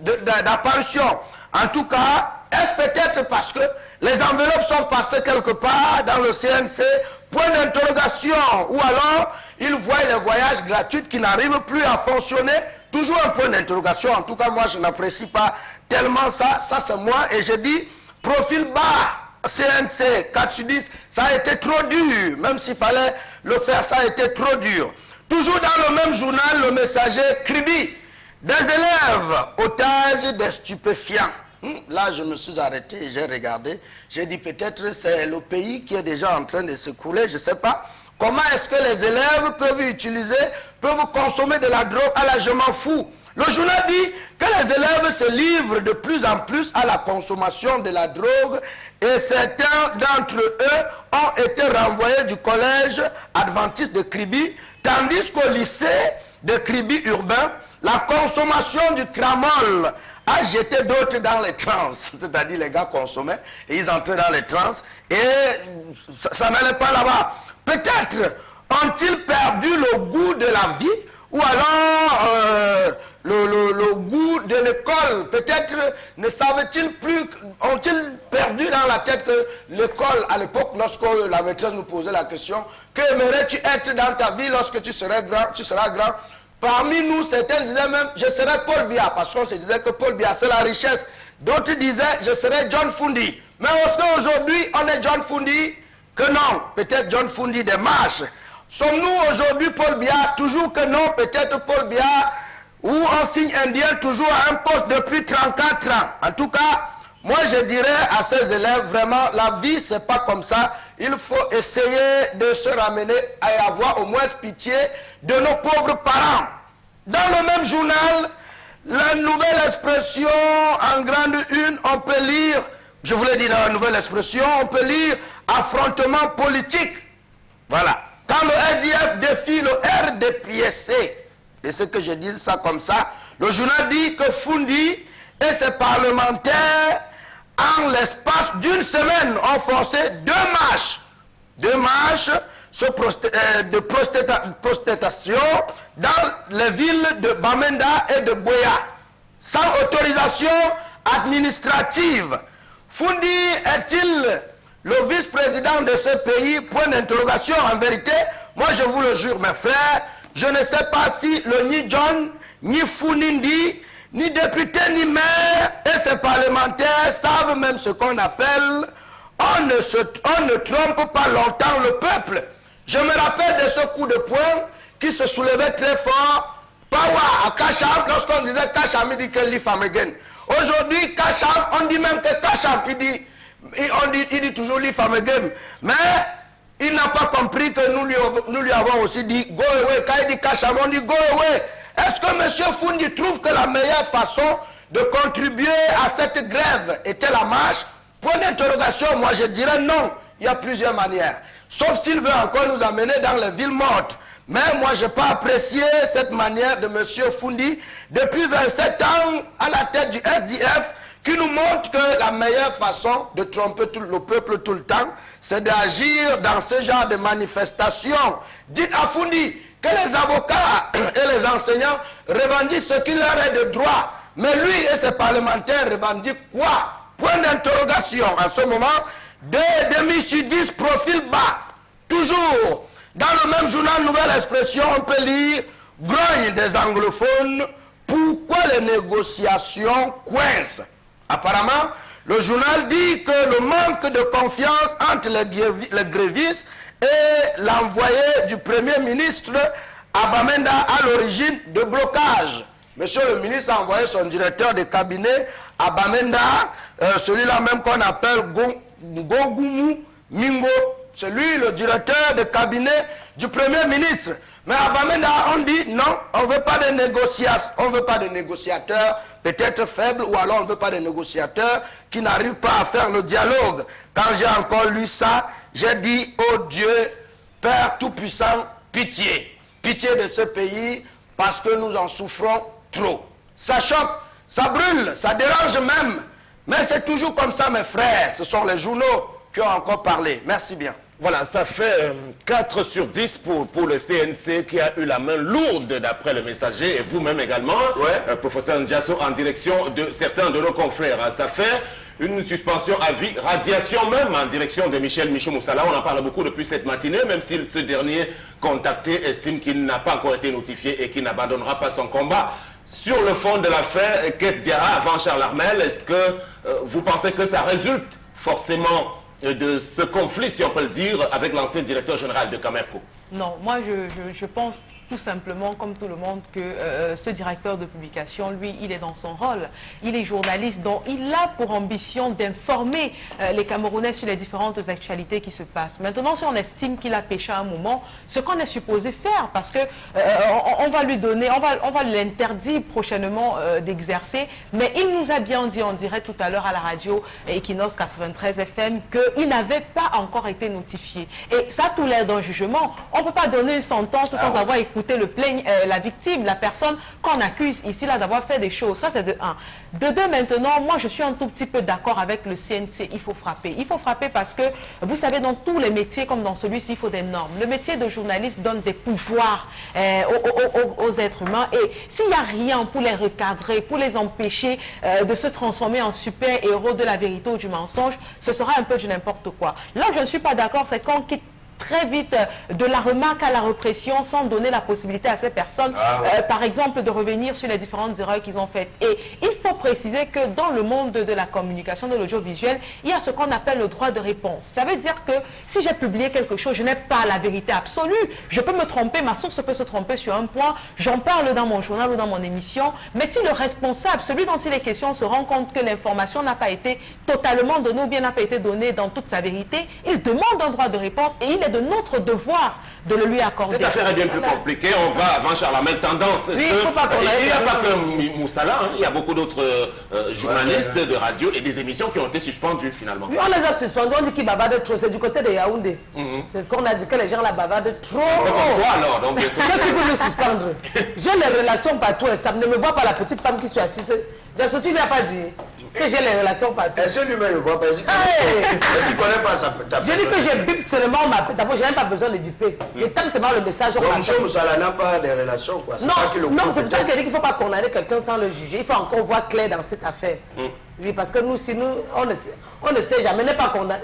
d'apparition? En tout cas, est-ce peut-être parce que les enveloppes sont passées quelque part dans le CNC? Point d'interrogation. Ou alors, ils voient les voyages gratuits qui n'arrivent plus à fonctionner. Toujours un point d'interrogation. En tout cas, moi, je n'apprécie pas tellement ça. Ça, c'est moi. Et je dis, profil bas, CNC, 4/10, ça a été trop dur. Même s'il fallait le faire, ça a été trop dur. Toujours dans le même journal, le Messager, Kribi, des élèves otages des stupéfiants. Là, je me suis arrêté et j'ai regardé. J'ai dit peut-être c'est le pays qui est déjà en train de s'écrouler, je ne sais pas. Comment est-ce que les élèves peuvent consommer de la drogue? Alors, je m'en fous. Le journal dit que les élèves se livrent de plus en plus à la consommation de la drogue et certains d'entre eux ont été renvoyés du collège adventiste de Kribi, tandis qu'au lycée de Kribi urbain, la consommation du cramol a jeté d'autres dans les trans. C'est-à-dire les gars consommaient et ils entraient dans les trans et ça n'allait pas là-bas. Peut-être ont-ils perdu le goût de la vie ou alors le goût de l'école. Peut-être ne savent-ils plus, ont-ils perdu dans la tête que l'école, à l'époque, lorsque la maîtresse nous posait la question, que aimerais-tu être dans ta vie lorsque tu seras grand? Parmi nous, certains disaient même, je serai Paul Biya, parce qu'on se disait que Paul Biya, c'est la richesse. D'autres disaient, je serai John Fundi. Mais aujourd'hui, on est John Fundi, que non, peut-être John Fundi des marches. Sommes-nous aujourd'hui Paul Biya? Toujours que non, peut-être Paul Biya, ou en signe indien, toujours à un poste depuis 34 ans. En tout cas, moi je dirais à ces élèves, vraiment, la vie, c'est pas comme ça. Il faut essayer de se ramener à avoir au moins pitié de nos pauvres parents. Dans le même journal, la Nouvelle Expression, en grande une, on peut lire, je vous l'ai dit dans la Nouvelle Expression, on peut lire affrontement politique. Voilà. Quand le RDF défie le RDPC, et c'est que je dis ça comme ça, le journal dit que Fundi et ses parlementaires, en l'espace d'une semaine, ont forcé deux marches de protestation dans les villes de Bamenda et de Boya, sans autorisation administrative. Fundi est-il le vice-président de ce pays? Point d'interrogation. En vérité, moi je vous le jure, mes frères, je ne sais pas si le ni John, ni Funindi, ni député, ni maire et ses parlementaires savent même ce qu'on appelle on ne trompe pas longtemps le peuple. Je me rappelle de ce coup de poing qui se soulevait très fort. Pawa à Kacham, lorsqu'on disait Kacham, il dit que l'Ifamegen. Aujourd'hui, Kacham, on dit même que Kacham, il dit toujours l'Ifamegen. Mais il n'a pas compris que nous lui avons aussi dit go away. Quand il dit Kacham, on dit go away. Est-ce que M. Fundi trouve que la meilleure façon de contribuer à cette grève était la marche? Point d'interrogation, moi je dirais non. Il y a plusieurs manières. Sauf s'il veut encore nous amener dans les villes mortes. Mais moi je n'ai pas apprécié cette manière de M. Fundi depuis 27 ans à la tête du SDF, qui nous montre que la meilleure façon de tromper tout le peuple tout le temps, c'est d'agir dans ce genre de manifestations. Dites à Fundi que les avocats et les enseignants revendiquent ce qu'il leur est de droit. Mais lui et ses parlementaires revendiquent quoi? Point d'interrogation. En ce moment, 2,5 sur 10 profil bas. Toujours, dans le même journal Nouvelle Expression, on peut lire « Grogne des anglophones, pourquoi les négociations coincent ?» Apparemment, le journal dit que le manque de confiance entre les grévistes et l'envoyé du Premier ministre à Bamenda à l'origine de blocage. Monsieur le ministre a envoyé son directeur de cabinet à Bamenda, celui-là même qu'on appelle Gogumu Mingo. C'est lui le directeur de cabinet du Premier ministre. Mais à Bamenda, on dit non, on ne veut pas de négociations, on ne veut pas de négociateurs peut-être faibles, ou alors on ne veut pas de négociateurs qui n'arrivent pas à faire le dialogue. Quand j'ai encore lu ça, j'ai dit, oh Dieu, Père Tout-Puissant, pitié. Pitié de ce pays, parce que nous en souffrons trop. Ça choque, ça brûle, ça dérange même. Mais c'est toujours comme ça, mes frères. Ce sont les journaux qui ont encore parlé. Merci bien. Voilà, ça fait 4 sur 10 pour le CNC qui a eu la main lourde d'après le messager, et vous-même également, ouais. Professeur Ndiasso, en direction de certains de nos confrères. Ça fait une suspension à vie, radiation même en direction de Michel Michou-Moussala. On en parle beaucoup depuis cette matinée, même si ce dernier contacté estime qu'il n'a pas encore été notifié et qu'il n'abandonnera pas son combat. Sur le fond de l'affaire, Kate Diarra avant Charles Armel, est-ce que vous pensez que ça résulte forcément de ce conflit, si on peut le dire, avec l'ancien directeur général de Camerco? Non, moi je pense tout simplement, comme tout le monde, que ce directeur de publication, lui, il est dans son rôle. Il est journaliste, donc il a pour ambition d'informer les Camerounais sur les différentes actualités qui se passent. Maintenant, si on estime qu'il a péché à un moment, ce qu'on est supposé faire, parce que on va lui donner, on va l'interdire prochainement d'exercer, mais il nous a bien dit, on dirait tout à l'heure à la radio Equinox 93 FM, qu'il n'avait pas encore été notifié. Et ça, tout l'air d'un jugement. On ne peut pas donner une sentence sans avoir écouté la victime, la personne qu'on accuse ici là d'avoir fait des choses. Ça, c'est de un. De deux, maintenant, moi, je suis un tout petit peu d'accord avec le CNC. Il faut frapper. Il faut frapper parce que, vous savez, dans tous les métiers, comme dans celui-ci, il faut des normes. Le métier de journaliste donne des pouvoirs aux êtres humains. Et s'il n'y a rien pour les recadrer, pour les empêcher de se transformer en super-héros de la vérité ou du mensonge, ce sera un peu du n'importe quoi. Là où je ne suis pas d'accord, c'est qu'on quitte très vite de la remarque à la répression sans donner la possibilité à ces personnes, par exemple, de revenir sur les différentes erreurs qu'ils ont faites. Et il faut préciser que dans le monde de la communication, de l'audiovisuel, il y a ce qu'on appelle le droit de réponse. Ça veut dire que si j'ai publié quelque chose, je n'ai pas la vérité absolue. Je peux me tromper, ma source peut se tromper sur un point, j'en parle dans mon journal ou dans mon émission, mais si le responsable, celui dont il est question, se rend compte que l'information n'a pas été totalement donnée ou bien n'a pas été donnée dans toute sa vérité, il demande un droit de réponse et il est de notre devoir de le lui accorder. Cette affaire est bien plus compliquée. On va avant la même tendance. Oui, il n'y a pas que Moussala, il y a beaucoup d'autres journalistes de radio et des émissions qui ont été suspendues finalement. Oui, on les a suspendus, on dit qu'ils bavardent trop. C'est du côté de Yaoundé. C'est ce qu'on a dit, que les gens la bavardent trop. Comme toi alors, donc bientôt. Qu'est-ce qui peut me suspendre? J'ai les relations partout et ça ne me voit pas la petite femme qui soit assise. J'ai lui a pas dit que j'ai les relations partout. Est-ce que lui-même ne voit pas? Est-ce qu'il ne connaît pas ta personne? J'ai dit que j'ai bip seulement ma... D'abord, je n'ai pas besoin de biper. Je tape seulement le message. Donc, M. Moussala n'a pas de relations, quoi. Non, c'est pour ça que je dis qu'il ne faut pas condamner quelqu'un sans le juger. Il faut encore voir clair dans cette affaire. Oui, parce que nous, si nous, on ne sait jamais,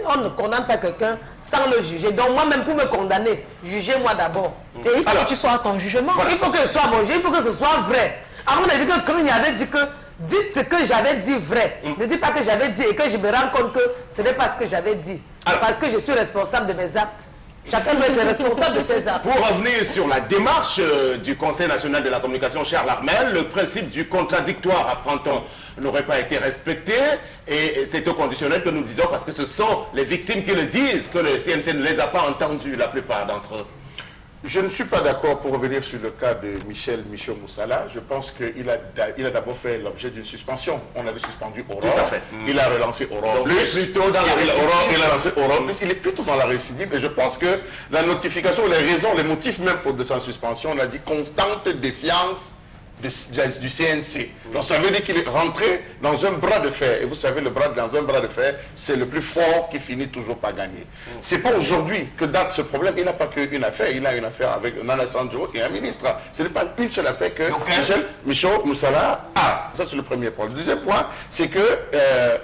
on ne condamne pas quelqu'un sans le juger. Donc moi-même, pour me condamner, jugez-moi d'abord. Et il faut que tu sois à ton jugement. Voilà. Il faut que je sois bon, il faut que ce soit vrai. Avant, on a dit que quand il avait dit que dites ce que j'avais dit vrai. Ne dites pas que j'avais dit et que je me rends compte que ce n'est pas ce que j'avais dit. Parce que je suis responsable de mes actes. Chacun doit être responsable de ses actes. Pour revenir sur la démarche du Conseil national de la communication, Charles Armel, le principe du contradictoire, apprend-on, n'aurait pas été respecté. Et c'est au conditionnel que nous disons, parce que ce sont les victimes qui le disent, que le CNC ne les a pas entendus, la plupart d'entre eux. Je ne suis pas d'accord pour revenir sur le cas de Michel Moussala. Je pense qu'il a d'abord fait l'objet d'une suspension. On avait suspendu Aurore. Tout à fait. Il a relancé Aurore. Donc, plutôt dans la récidive. Il a lancé Aurore. Il est plutôt dans la récidive. Et je pense que la notification, les raisons, les motifs même de sa suspension, on a dit constante défiance du CNC. Donc ça veut dire qu'il est rentré dans un bras de fer. Et vous savez, dans un bras de fer, c'est le plus fort qui finit toujours par gagner. C'est pas aujourd'hui que date ce problème. Il n'a pas qu'une affaire. Il a une affaire avec Nana Sandjo et un ministre. Ce n'est pas une seule affaire que Michel Moussala a. Ça, c'est le premier point. Le deuxième point, c'est que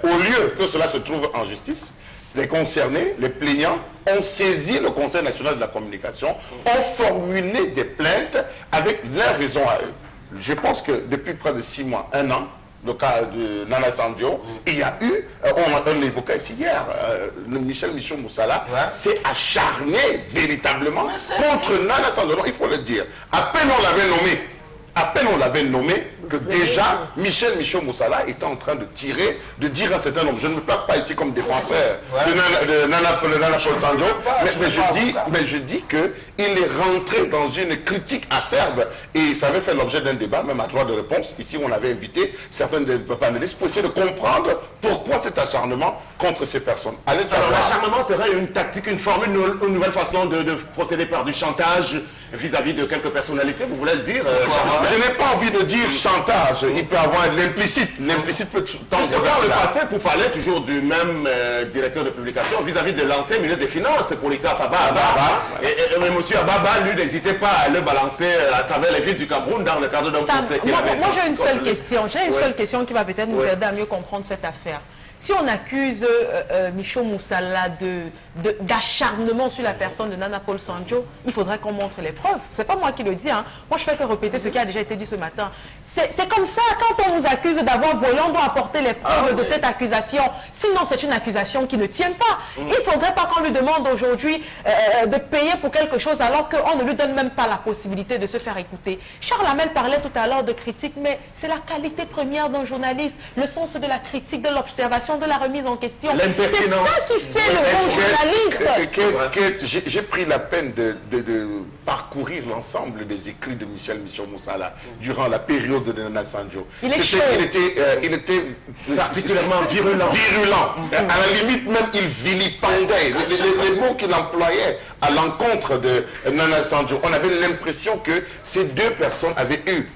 au lieu que cela se trouve en justice, les concernés, les plaignants, ont saisi le Conseil national de la communication, ont formulé des plaintes avec leurs raisons à eux. Je pense que depuis près de 6 mois, 1 an, le cas de Nana Sandjo, il y a eu, on l'évoquait ici hier, Michel Moussala s'est acharné véritablement contre Nana Sandjo. Il faut le dire. À peine on l'avait nommé, que déjà Michel Moussala était en train de dire un certain nombre. Je ne me place pas ici comme défenseur de Nana Paul Sandjo, mais je dis qu'il est rentré dans une critique acerbe et ça avait fait l'objet d'un débat, même à droit de réponse. Ici, on avait invité certains des panélistes pour essayer de comprendre pourquoi cet acharnement contre ces personnes. Alors l'acharnement serait une tactique, une formule, une nouvelle façon de procéder par du chantage vis-à-vis de quelques personnalités, vous voulez le dire Je n'ai pas envie de dire chantage, il peut avoir l'implicite. L'implicite peut tendre vers le passé, pour parler toujours du même directeur de publication vis-à-vis de l'ancien ministre des Finances, Polycarpe Ababa. Et M. Ababa, lui, n'hésitait pas à le balancer à travers les villes du Cameroun dans le cadre d'un procès qu'il avait. Moi, j'ai une seule question. J'ai une seule question qui va peut-être nous aider à mieux comprendre cette affaire. Si on accuse Micho Moussala d'acharnement sur la personne de Nana Paul Sanjo, il faudrait qu'on montre les preuves. C'est pas moi qui le dis, hein. Moi je fais que répéter ce qui a déjà été dit ce matin. C'est comme ça, quand on vous accuse d'avoir volé, on doit apporter les preuves de cette accusation. Sinon c'est une accusation qui ne tient pas. Il ne faudrait pas qu'on lui demande aujourd'hui de payer pour quelque chose alors qu'on ne lui donne même pas la possibilité de se faire écouter. Charles Hamel parlait tout à l'heure de critique, mais c'est la qualité première d'un journaliste, le sens de la critique, de l'observation, de la remise en question. C'est ça qui fait le bon journaliste. J'ai pris la peine de parcourir l'ensemble des écrits de Micho Moussala durant la période de Nana Sanjo. Il était particulièrement virulent. À la limite même, il vilipendait. Les mots qu'il employait à l'encontre de Nana Sanjo, on avait l'impression que ces deux personnes avaient eu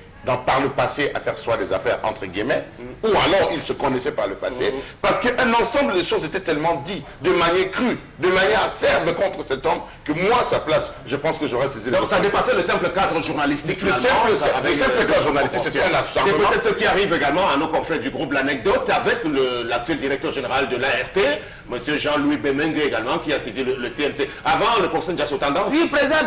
par le passé à faire soit des affaires entre guillemets, ou alors ils se connaissaient par le passé, parce qu'un ensemble de choses était tellement dit de manière crue, de manière acerbe contre cet homme, que moi, à sa place, je pense que j'aurais saisi. Donc ça dépassait le simple cadre journalistique. Le simple cadre journalistique, c'est un acharnement. C'est peut-être ce qui arrive également à nos confrères du groupe L'Anecdote, avec l'actuel directeur général de l'ART, M. Jean-Louis Bemengue également, qui a saisi le CNC. Avant, le professeur Ndiasso Tendance. Oui, président.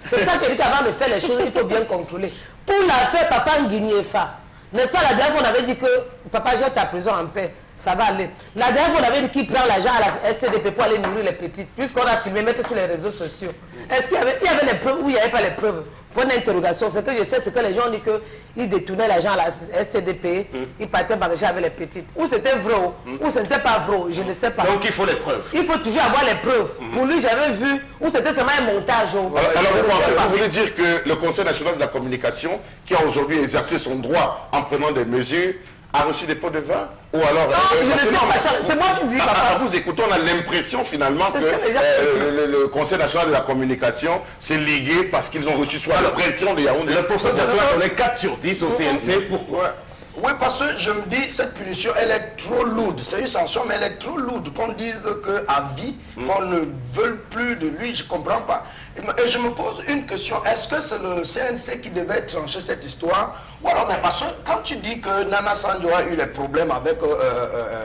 C'est ça que dit qu'avant de faire les choses, il faut bien contrôler. Pour l'affaire Papa Nguiniefa, n'est-ce pas, la dernière fois on avait dit que Papa jette ta prison en paix, ça va aller. La dernière fois on avait dit qu'il prend l'argent à la SCDP pour aller nourrir les petites, puisqu'on a filmé, mettre sur les réseaux sociaux. Est-ce qu'il y avait les preuves ou il n'y avait pas les preuves? Point d'interrogation. Ce que je sais, c'est que les gens ont dit qu'ils détournaient l'argent à la SCDP, ils partaient manger avec les petites. Ou c'était vrai, ou ce n'était pas vrai, je ne sais pas. Donc il faut les preuves. Il faut toujours avoir les preuves. Pour lui, j'avais vu, ou c'était seulement un montage. Alors vous voulez dire que le Conseil national de la communication, qui a aujourd'hui exercé son droit en prenant des mesures, a reçu des pots de vin? Ou alors... Non, je ne sais pas, c'est moi qui dis, papa. À vous écoutons, on a l'impression finalement que le Conseil national de la communication s'est ligué parce qu'ils ont reçu soit la pression de Yaoundé. Le pourcentage a donné 4 sur 10 au CNC. Pourquoi? Oui, parce que je me dis, cette punition, elle est trop lourde. C'est une sanction, mais elle est trop lourde. Qu'on dise qu'à vie, qu'on ne veut plus de lui, je ne comprends pas. Et je me pose une question. Est-ce que c'est le CNC qui devait trancher cette histoire? Ou alors, mais parce que quand tu dis que Nana Sanjo a eu les problèmes avec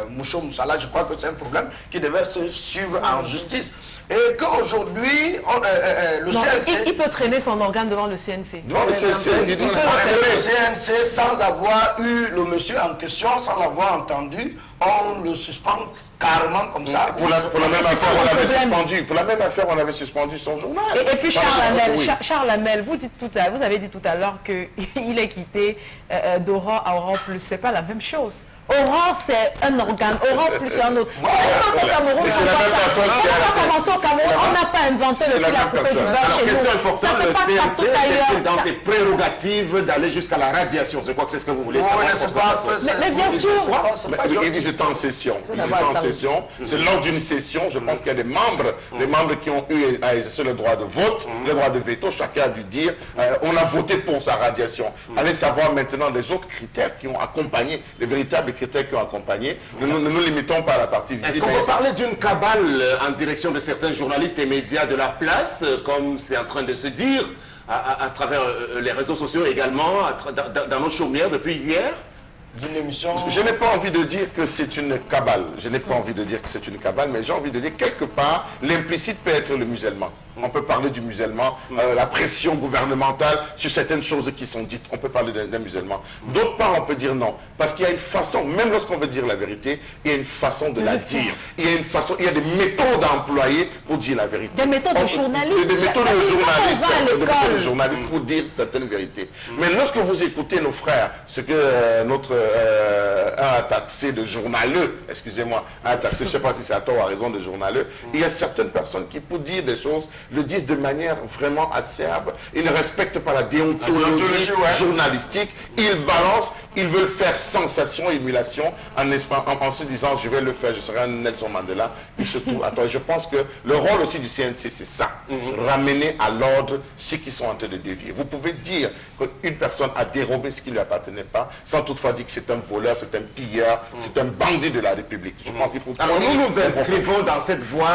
Micho Moussala, je crois que c'est un problème qui devait se suivre en justice. Et qu'aujourd'hui, le CNC... Il peut traîner son organe devant le CNC. Devant le CNC, il peut traîner le CNC sans avoir eu le monsieur en question, sans l'avoir entendu. On le suspend carrément comme ça. Pour la même affaire, on l'avait suspendu. Pour la même affaire, on avait suspendu son journal. Et puis Charles Hamel, vous avez dit tout à l'heure qu'il est quitté d'Oran à Oran Plus. C'est pas la même chose. Oran, c'est un organe. Oran Plus, c'est un autre. C'est pas Cameroun. On n'a pas inventé le fil à couper du beurre chez nous. Question importante, le CNC est dans ses prérogatives d'aller jusqu'à la radiation. Je crois que c'est ce que vous voulez savoir. Mais bien sûr. Il dit c'est en session. C'est lors d'une session, je pense qu'il y a des membres qui ont eu à exercer le droit de vote, le droit de veto. Chacun a dû dire, on a voté pour sa radiation. Allez savoir maintenant les autres critères qui ont accompagné, les véritables critères qui ont accompagné. Nous ne nous limitons pas à la partie visible. Est-ce qu'on peut parler d'une cabale en direction de certains journalistes et médias de la place, comme c'est en train de se dire, à travers les réseaux sociaux également, dans nos chaumières depuis hier? Je n'ai pas envie de dire que c'est une cabale. Je n'ai pas envie de dire que c'est une cabale, mais j'ai envie de dire quelque part, l'implicite peut être le musulman. On peut parler du musulman, la pression gouvernementale sur certaines choses qui sont dites. On peut parler d'un musulman. D'autre part, on peut dire non. Parce qu'il y a une façon, même lorsqu'on veut dire la vérité, il y a une façon de la dire. Il y a des méthodes à employer pour dire la vérité. Des méthodes de journalistes. Des méthodes de journalistes pour dire certaines vérités. Mais lorsque vous écoutez nos frères, ce que notre un a taxé de journaleux, excusez-moi, un a taxé, je ne sais pas si c'est à tort ou à raison de journaleux, il y a certaines personnes qui, pour dire des choses, le disent de manière vraiment acerbe. Ils ne respectent pas la déontologie journalistique. Ils balancent, ils veulent faire sensation, émulation, en se disant je vais le faire, je serai un Nelson Mandela. Puis surtout, attends, je pense que le rôle aussi du CNC, c'est ça. Ramener à l'ordre ceux qui sont en train de dévier. Vous pouvez dire qu'une personne a dérobé ce qui ne lui appartenait pas, sans toutefois dire que c'est un voleur, c'est un pilleur, c'est un bandit de la République. Je pense qu'il faut... Alors nous nous inscrivons dans cette voie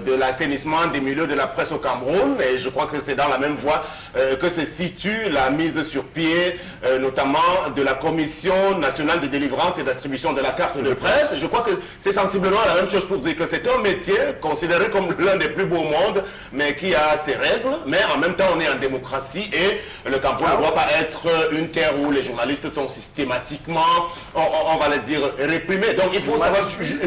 de l'assainissement des milieux de la presse au Cameroun, et je crois que c'est dans la même voie que se situe la mise sur pied, notamment de la commission Commission nationale de délivrance et d'attribution de la carte de presse. Je crois que c'est sensiblement la même chose pour dire que c'est un métier considéré comme l'un des plus beaux au monde, mais qui a ses règles. Mais en même temps, on est en démocratie et le Cameroun ne doit pas être une terre où les journalistes sont systématiquement, on va le dire, réprimés. Donc il faut savoir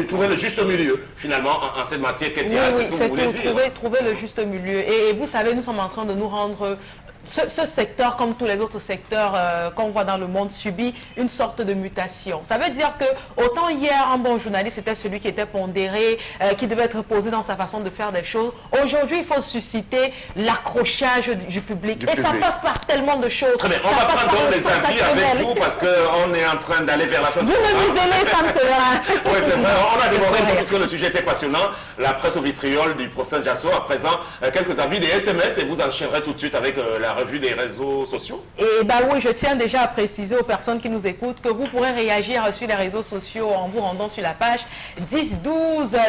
trouver le juste milieu, finalement, en cette matière. Oui, c'est trouver le juste milieu. Et vous savez, nous sommes en train de nous rendre... Ce secteur, comme tous les autres secteurs qu'on voit dans le monde, subit une sorte de mutation. Ça veut dire que autant hier, un bon journaliste, c'était celui qui était pondéré, qui devait être posé dans sa façon de faire des choses. Aujourd'hui, il faut susciter l'accrochage du public. Ça passe par tellement de choses. Très bien, on va prendre donc les avis avec vous parce qu'on est en train d'aller vers la fin. Vous me muselez, ça me sera. Oui, c'est vrai, on a débordé un peu puisque le sujet était passionnant. La presse au vitriol du professeur Jasso. À présent, quelques avis des SMS et vous enchaînerez tout de suite avec la revue des réseaux sociaux. Et bah oui, je tiens déjà à préciser aux personnes qui nous écoutent que vous pourrez réagir sur les réseaux sociaux en vous rendant sur la page 10-12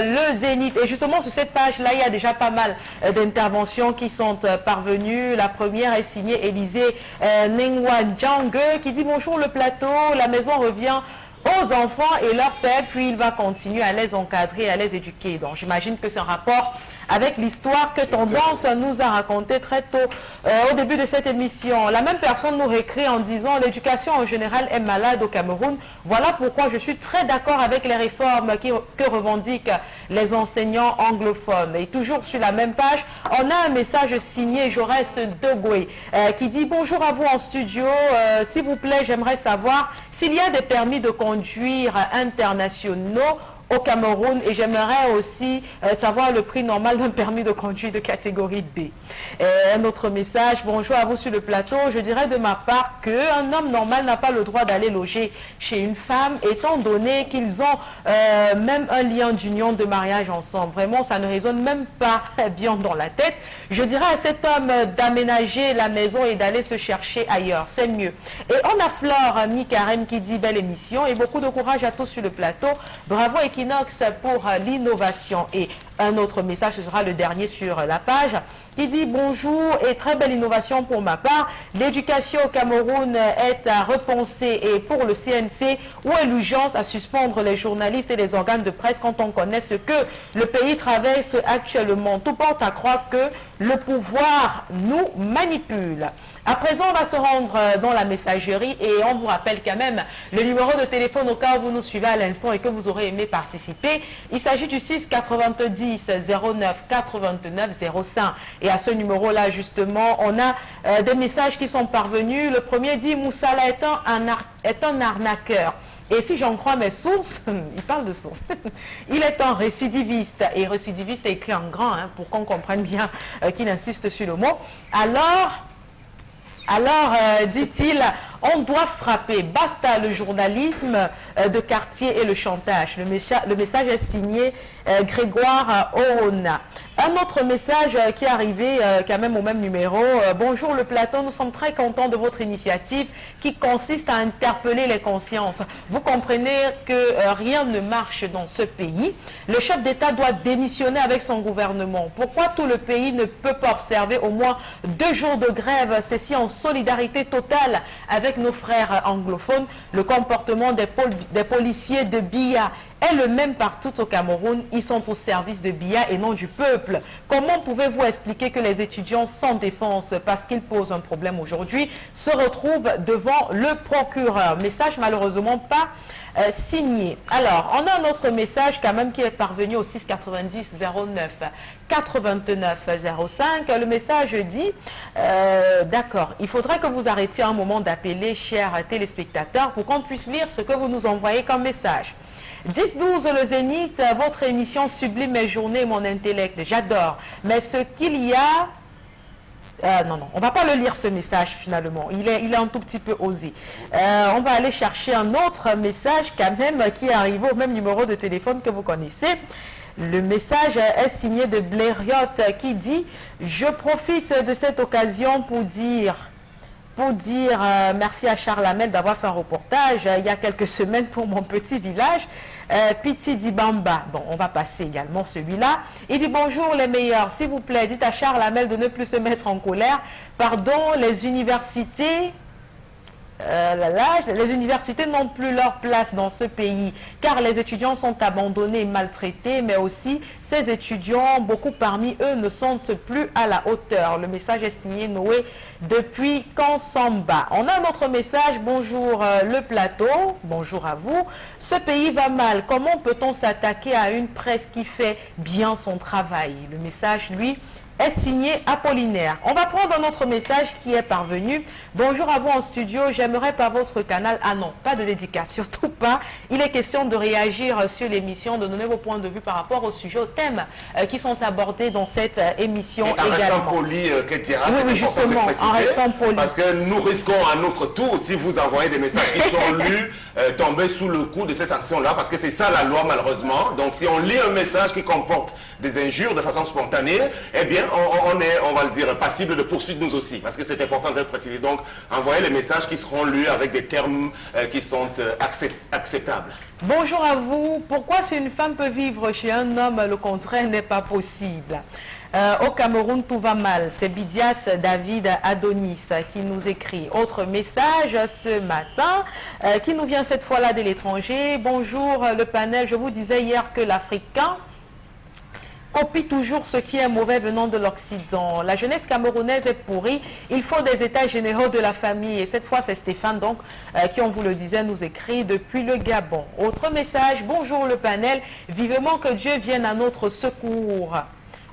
le Zénith. Et justement sur cette page-là, il y a déjà pas mal d'interventions qui sont parvenues. La première est signée Élisée Nengwan Djangue qui dit bonjour le plateau, la maison revient aux enfants et leur père, puis il va continuer à les encadrer, à les éduquer. Donc j'imagine que c'est un rapport avec l'histoire que Tendance nous a raconté très tôt au début de cette émission. La même personne nous réécrit en disant l'éducation en général est malade au Cameroun. Voilà pourquoi je suis très d'accord avec les réformes que revendiquent les enseignants anglophones. Et toujours sur la même page, on a un message signé Jaurès Degoué qui dit bonjour à vous en studio. S'il vous plaît, j'aimerais savoir s'il y a des permis de conduire internationaux au Cameroun et j'aimerais aussi savoir le prix normal d'un permis de conduire de catégorie B. Un autre message, bonjour à vous sur le plateau, je dirais de ma part qu'un homme normal n'a pas le droit d'aller loger chez une femme étant donné qu'ils ont même un lien d'union de mariage ensemble. Vraiment, ça ne résonne même pas bien dans la tête. Je dirais à cet homme d'aménager la maison et d'aller se chercher ailleurs, c'est mieux. Et on a Flore Mikarem qui dit belle émission et beaucoup de courage à tous sur le plateau. Bravo Equinox pour l'innovation. Et un autre message, ce sera le dernier sur la page, qui dit bonjour et très belle innovation pour ma part. L'éducation au Cameroun est à repenser et pour le CNC, où est l'urgence à suspendre les journalistes et les organes de presse quand on connaît ce que le pays traverse actuellement. Tout porte à croire que le pouvoir nous manipule. À présent, on va se rendre dans la messagerie et on vous rappelle quand même le numéro de téléphone au cas où vous nous suivez à l'instant et que vous aurez aimé participer. Il s'agit du 6 90 09 89 05. Et à ce numéro-là, justement, on a des messages qui sont parvenus. Le premier dit « Moussala est un arnaqueur ». Et si j'en crois mes sources, il parle de sources, il est un récidiviste. Et récidiviste est écrit en grand, hein, pour qu'on comprenne bien qu'il insiste sur le mot. Alors, dit-il, on doit frapper. Basta le journalisme de quartier et le chantage. Le message est signé Grégoire Oona. Un autre message qui est arrivé quand même au même numéro. Bonjour le plateau, nous sommes très contents de votre initiative qui consiste à interpeller les consciences. Vous comprenez que rien ne marche dans ce pays. Le chef d'État doit démissionner avec son gouvernement. Pourquoi tout le pays ne peut pas observer au moins 2 jours de grève? Ceci en solidarité totale avec nos frères anglophones. Le comportement des policiers de Biya est le même partout au Cameroun. Ils sont au service de Biya et non du peuple. Comment pouvez-vous expliquer que les étudiants sans défense, parce qu'ils posent un problème aujourd'hui, se retrouvent devant le procureur? Message malheureusement pas signé. Alors, on a un autre message quand même qui est parvenu au 690 09 89 05. Le message dit, d'accord, il faudrait que vous arrêtiez un moment d'appeler, chers téléspectateurs, pour qu'on puisse lire ce que vous nous envoyez comme message. 10-12 le Zénith, votre émission sublime mes journées et mon intellect. J'adore. Mais ce qu'il y a... non, on ne va pas le lire ce message finalement. Il est un tout petit peu osé. On va aller chercher un autre message quand même qui est arrivé au même numéro de téléphone que vous connaissez. Le message est signé de Blériot qui dit « Je profite de cette occasion pour dire merci à Charles Hamel d'avoir fait un reportage il y a quelques semaines pour mon petit village, Piti Dibamba. » Bon, on va passer également celui-là. Il dit « Bonjour les meilleurs, s'il vous plaît, dites à Charles Hamel de ne plus se mettre en colère. Pardon, les universités les universités n'ont plus leur place dans ce pays car les étudiants sont abandonnés et maltraités, mais aussi ces étudiants, beaucoup parmi eux ne sont plus à la hauteur. Le message est signé Noé depuis Kansamba. On a un autre message. Bonjour le plateau, bonjour à vous. Ce pays va mal. Comment peut-on s'attaquer à une presse qui fait bien son travail? Le message, lui, est signé Apollinaire. On va prendre un autre message qui est parvenu. Bonjour à vous en studio, j'aimerais par votre canal... Ah non, pas de dédicace, surtout pas. Il est question de réagir sur l'émission, de donner vos points de vue par rapport au sujet, aux thèmes qui sont abordés dans cette émission également. En restant poli, oui, justement, en restant poli. Parce que nous risquons à notre tour, si vous envoyez des messages qui sont lus, tomber sous le coup de ces sanctions-là, parce que c'est ça la loi malheureusement. Donc si on lit un message qui comporte des injures de façon spontanée, eh bien on est, on va le dire, passible de poursuite nous aussi, parce que c'est important de le préciser. Donc envoyez les messages qui seront lus avec des termes qui sont acceptables. Bonjour à vous. Pourquoi si une femme peut vivre chez un homme, le contraire n'est pas possible? Au Cameroun, tout va mal. C'est Bidias David Adonis qui nous écrit. Autre message ce matin qui nous vient cette fois-là de l'étranger. Bonjour le panel. Je vous disais hier que l'Africain copie toujours ce qui est mauvais venant de l'Occident. La jeunesse camerounaise est pourrie. Il faut des états généraux de la famille. Et cette fois, c'est Stéphane, donc, qui, on vous le disait, nous écrit depuis le Gabon. Autre message. Bonjour le panel. Vivement que Dieu vienne à notre secours.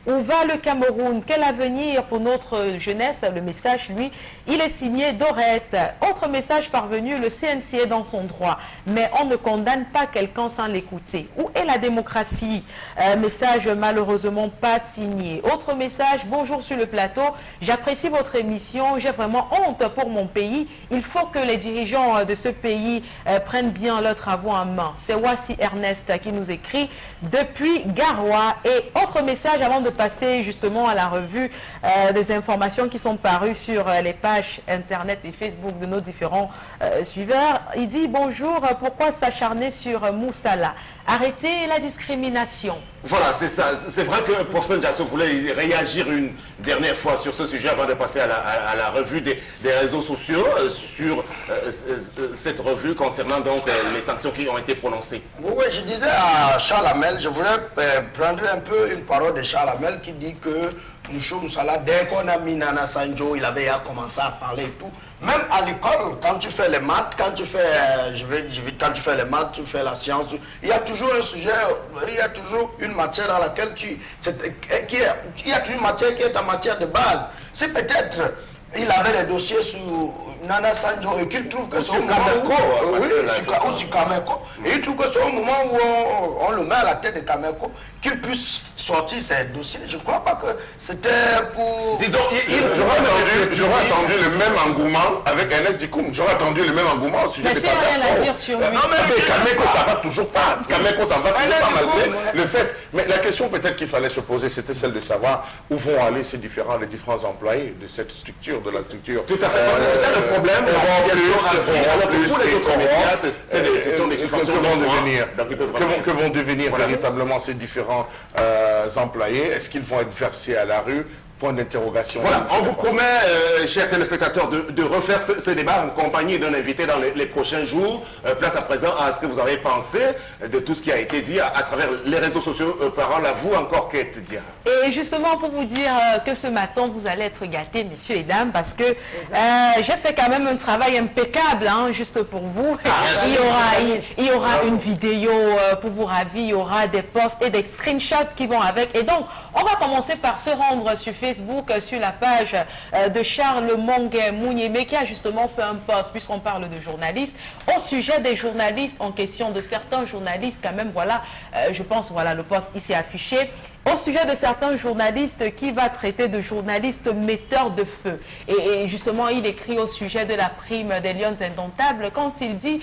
Où va le Cameroun? Quel avenir pour notre jeunesse? Le message, lui, il est signé Dorette. Autre message parvenu, le CNC est dans son droit, mais on ne condamne pas quelqu'un sans l'écouter. Où est la démocratie? Message malheureusement pas signé. Autre message, bonjour sur le plateau, j'apprécie votre émission, j'ai vraiment honte pour mon pays. Il faut que les dirigeants de ce pays prennent bien leurs travaux en main. C'est Wassi Ernest qui nous écrit depuis Garoua. Et autre message avant de passer justement à la revue des informations qui sont parues sur les pages internet et Facebook de nos différents suiveurs. Il dit bonjour, pourquoi s'acharner sur Moussala? Arrêtez la discrimination. Voilà, c'est ça. C'est vrai que professeur Ndiasso voulait réagir une dernière fois sur ce sujet avant de passer à la revue des réseaux sociaux sur cette revue concernant donc les sanctions qui ont été prononcées. Oui, je disais à Charles Hamel, je voulais prendre un peu une parole de Charles Hamel qui dit que Moucho Moussala, dès qu'on a mis Nana Sanjo, il avait commencé à parler et tout. Même à l'école, quand tu fais les maths, quand tu fais, quand tu fais les maths, tu fais la science, il y a toujours un sujet, il y a toujours une matière dans laquelle il y a toujours une matière qui est ta matière de base. C'est peut-être, il avait des dossiers sur Nana Sanjo et qu'il trouve que c'est au moment où, sur Kameko, et il trouve que c'est au moment où on le met à la tête de Kameko, qu'il puisse sortir ces dossiers. Je ne crois pas que c'était pour... Disons, j'aurais attendu le même engouement avec Ernest Dikoum. J'aurais attendu le même engouement au sujet de Kameko. Mais c'est rien à dire sur lui. Non, mais Kameko, ça va toujours pas. Kameko, ça va toujours pas malgré le fait. Mais la question peut-être qu'il fallait se poser, c'était celle de savoir où vont aller les différents employés de cette structure, de la structure. Tout à fait. C'est ça le problème. Que vont devenir véritablement ces différents employés? Est-ce qu'ils vont être versés à la rue? Point d'interrogation. Voilà, on vous promet, chers téléspectateurs, de refaire ce débat en compagnie d'un invité dans les prochains jours. Place à présent à ce que vous avez pensé de tout ce qui a été dit à travers les réseaux sociaux. Parole à vous encore, Kate Dia. Et justement, pour vous dire que ce matin, vous allez être gâtés, messieurs et dames, parce que j'ai fait quand même un travail impeccable, hein, juste pour vous. Il y aura une vidéo pour vous ravir, il y aura des posts et des screenshots qui vont avec. Et donc, on va commencer par se rendre sur Facebook, sur la page de Charles Monguet Mouniemé, qui a justement fait un post, puisqu'on parle de journalistes, au sujet des journalistes en question, de certains journalistes quand même, voilà, je pense, voilà, le post ici affiché, au sujet de certains journalistes qui va traiter de journalistes metteurs de feu. Et justement, il écrit au sujet de la prime des Lions Indomptables, quand il dit,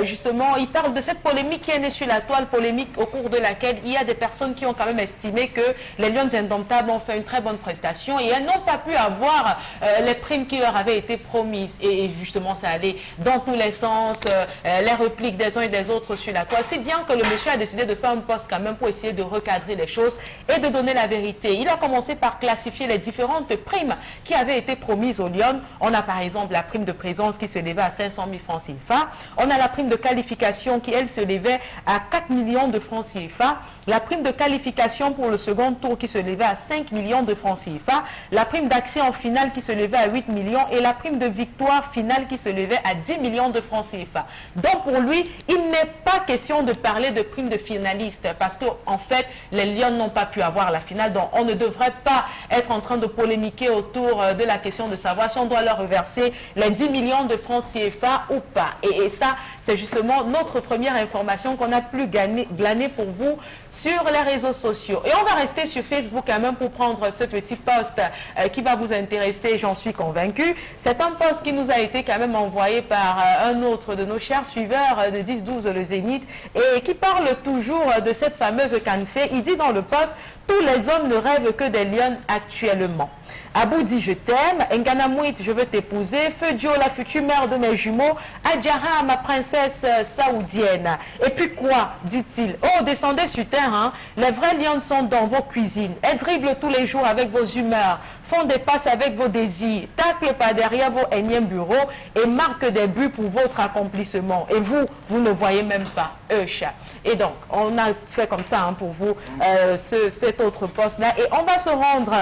justement, il parle de cette polémique qui est née sur la toile, polémique au cours de laquelle il y a des personnes qui ont quand même estimé que les Lions Indomptables ont fait une très bonne prestation manifestations et elles n'ont pas pu avoir les primes qui leur avaient été promises. Et justement, ça allait dans tous les sens, les répliques des uns et des autres sur la toile. C'est bien que le monsieur a décidé de faire un poste quand même pour essayer de recadrer les choses et de donner la vérité. Il a commencé par classifier les différentes primes qui avaient été promises aux Lyon. On a par exemple la prime de présence qui se levait à 500 000 francs CFA. On a la prime de qualification qui, elle, se levait à 4 millions de francs CFA. La prime de qualification pour le second tour qui se levait à 5 millions de francs CFA. La prime d'accès en finale qui se levait à 8 millions et la prime de victoire finale qui se levait à 10 millions de francs CFA. Donc pour lui, il n'est pas question de parler de prime de finaliste parce qu'en fait, les Lions n'ont pas pu avoir la finale. Donc on ne devrait pas être en train de polémiquer autour de la question de savoir si on doit leur reverser les 10 millions de francs CFA ou pas. Et ça, c'est justement notre première information qu'on a pu glaner pour vous sur les réseaux sociaux. Et on va rester sur Facebook quand même pour prendre ce petit post qui va vous intéresser, j'en suis convaincue. C'est un post qui nous a été quand même envoyé par un autre de nos chers suiveurs de 10-12 le Zénith et qui parle toujours de cette fameuse canfée. Il dit dans le post, tous les hommes ne rêvent que des lions actuellement. Abou dit je t'aime, Nganamouit je veux t'épouser, Feu Dio la future mère de mes jumeaux, Adjara ma princesse saoudienne. Et puis quoi, dit-il, oh descendez sur terre, hein. Les vrais lions sont dans vos cuisines, elles dribblent tous les jours avec vos humeurs, font des passes avec vos désirs, taclent pas derrière vos énièmes bureaux et marquent des buts pour votre accomplissement. Et vous, vous ne voyez même pas, chat. Et donc, on a fait comme ça hein, pour vous cet autre poste-là et on va se rendre...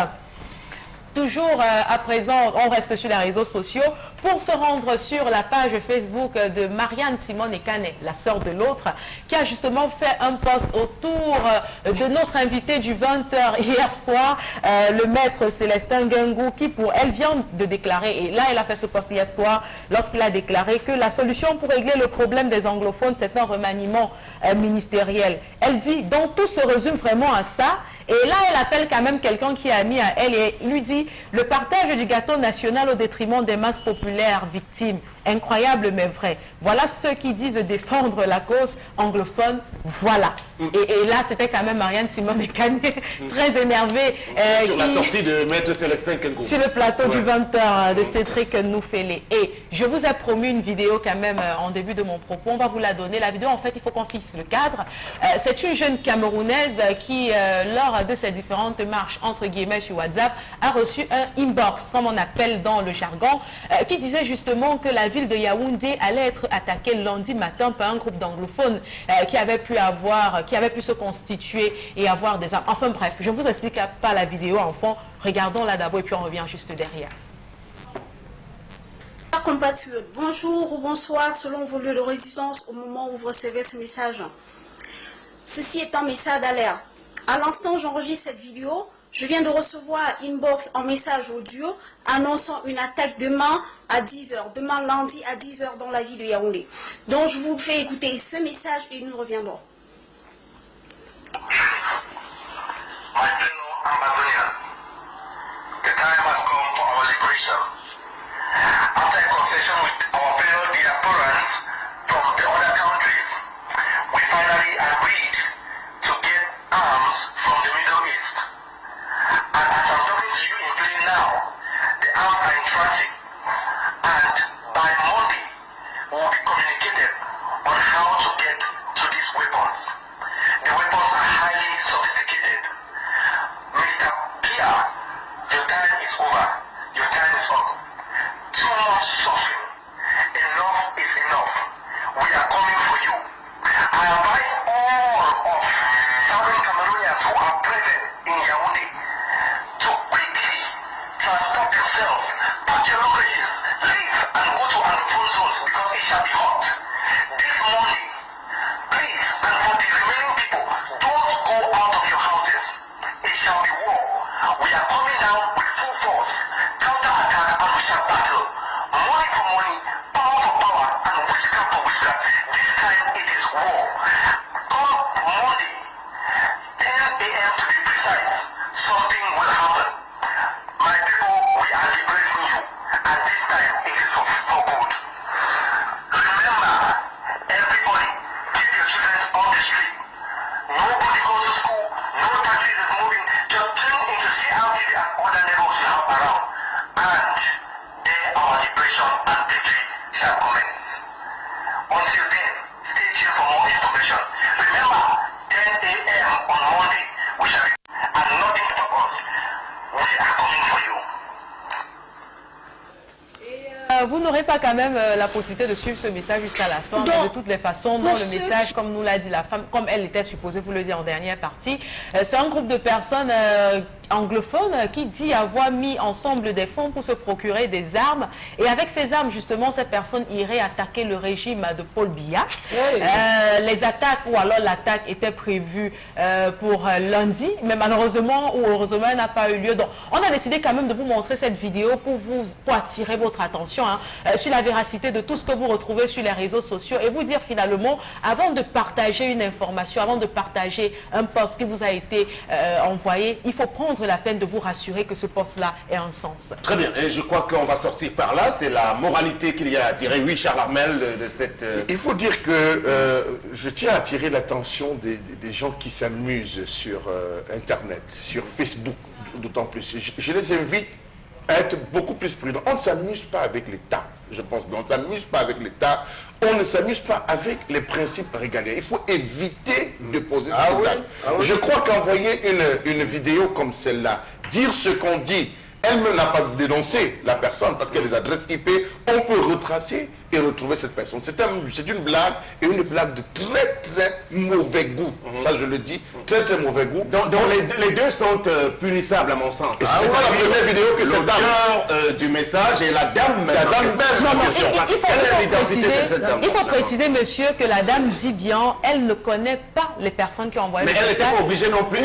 Toujours à présent, on reste sur les réseaux sociaux pour se rendre sur la page Facebook de Marianne Simone Ekane, la sœur de l'autre, qui a justement fait un post autour de notre invité du 20h hier soir, le maître Célestin Guengou, qui pour elle vient de déclarer, et là elle a fait ce post hier soir, lorsqu'il a déclaré que la solution pour régler le problème des anglophones, c'est un remaniement ministériel. Elle dit, donc tout se résume vraiment à ça. Et là, elle appelle quand même quelqu'un qui est ami à elle et lui dit « Le partage du gâteau national au détriment des masses populaires victimes. Incroyable mais vrai. » Voilà ceux qui disent défendre la cause anglophone. Voilà. Et là, c'était quand même Marianne Simone Ekane, très énervée. Sur la sortie de Maître Célestin Guengou. Sur le plateau du 20h de Cédric Noufélé. Et je vous ai promis une vidéo quand même en début de mon propos. On va vous la donner. La vidéo, en fait, il faut qu'on fixe le cadre. C'est une jeune Camerounaise qui, lors de ces différentes marches, entre guillemets, sur WhatsApp, a reçu un inbox, comme on appelle dans le jargon, qui disait justement que la ville de Yaoundé allait être attaquée lundi matin par un groupe d'anglophones qui avait pu se constituer et avoir des armes. Enfin bref, je ne vous explique pas la vidéo en fond. Regardons-la d'abord et puis on revient juste derrière. Compatriotes, bonjour ou bonsoir selon vos lieux de résidence au moment où vous recevez ce message. Ceci est un message d'alerte. À l'instant où j'enregistre cette vidéo, je viens de recevoir inbox en message audio annonçant une attaque demain à 10h, demain lundi à 10h dans la ville de Yaoundé. Donc je vous fais écouter ce message et nous reviendrons. My fellow Amazonians, the time has come for our liberation. After a conversation with our fellow diasporans from the other countries, we finally agreed to get arms from the Middle East. And as I'm talking to you in plain now, the arms are in transit. And by Monday, we will be communicated on how to get to these weapons. The weapons are highly sophisticated. Mr. Pierre, your time is over. Your time is up. Too much suffering. Enough is enough. We are coming for you. I advise all of Southern Cameroonians who are present in Yaoundé to quickly transport themselves to their localities, leave and go to Anglophone zones because it shall be hot. This morning, please, and for the remaining people, don't go out of your houses. It shall be war. We are coming down with full force, counter-attack, and we shall battle. Money for money, power for power, and witchcraft for witchcraft. This time it is war. Come Monday, 10 a.m. to be precise, something will happen. My people, we are liberating you, and this time it is for good. Remember, everybody, keep your children on the street. Nobody goes to school, no taxis is moving, just tune into CRTV and other shall commence. Until then, stay tuned for more information. Remember, 10 a.m. on Monday, we shall be, and nothing to stop us. We are coming for you. Vous n'aurez pas quand même la possibilité de suivre ce message jusqu'à la fin, mais de toutes les façons, dans le message, comme nous l'a dit la femme, comme elle était supposée vous le dire en dernière partie, c'est un groupe de personnes anglophones qui dit avoir mis ensemble des fonds pour se procurer des armes, et avec ces armes, justement, ces personnes iraient attaquer le régime de Paul Biya. Les attaques, ou alors l'attaque était prévue pour lundi, mais malheureusement ou heureusement, elle n'a pas eu lieu. Donc, on a décidé quand même de vous montrer cette vidéo pour attirer votre attention sur la véracité de tout ce que vous retrouvez sur les réseaux sociaux et vous dire finalement, avant de partager une information, avant de partager un post qui vous a été envoyé, il faut prendre la peine de vous rassurer que ce post-là ait un sens. Très bien, et je crois qu'on va sortir par là, c'est la moralité qu'il y a à tirer, oui, Charles Armel, de cette... Il faut dire que je tiens à attirer l'attention des gens qui s'amusent sur Internet, sur Facebook, d'autant plus. Je les invite à être beaucoup plus prudent. On ne s'amuse pas avec l'État, je pense. On ne s'amuse pas avec l'État. On ne s'amuse pas avec les principes régaliens. Il faut éviter de poser ce acte. Je crois qu'envoyer une vidéo comme celle-là, dire ce qu'on dit, elle-même n'a pas dénoncé la personne parce que les adresses IP, on peut retracer et retrouver cette personne. C'est une blague, et une blague de très très mauvais goût. Ça je le dis, très très mauvais goût. Donc les deux sont punissables à mon sens. Et c'est pas la première vidéo que cette dame du message et la dame même. Il faut préciser, monsieur, que la dame dit bien, elle ne connaît pas les personnes qui ont envoyé le message. Mais elle n'était pas obligée non plus.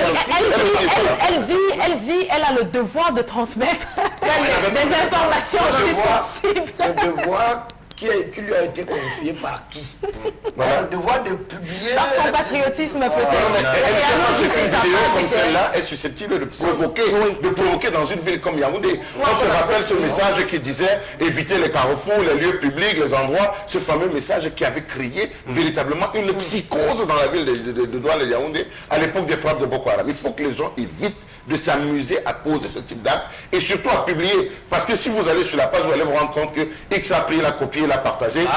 Elle dit, elle a le devoir de transmettre des informations sensibles. Le devoir qui lui a été confié par qui? Le devoir de publier... Par son patriotisme peut-être. Une vidéo comme celle-là est susceptible de provoquer dans une ville comme Yaoundé. On se rappelle ce message qui disait éviter les carrefours, les lieux publics, les endroits, ce fameux message qui avait créé véritablement une psychose dans la ville de Douala et Yaoundé à l'époque des frappes de Boko Haram. Il faut que les gens évitent de s'amuser à poser ce type d'acte et surtout à publier, parce que si vous allez sur la page, vous allez vous rendre compte que X a pris, l'a copié, l'a partagé.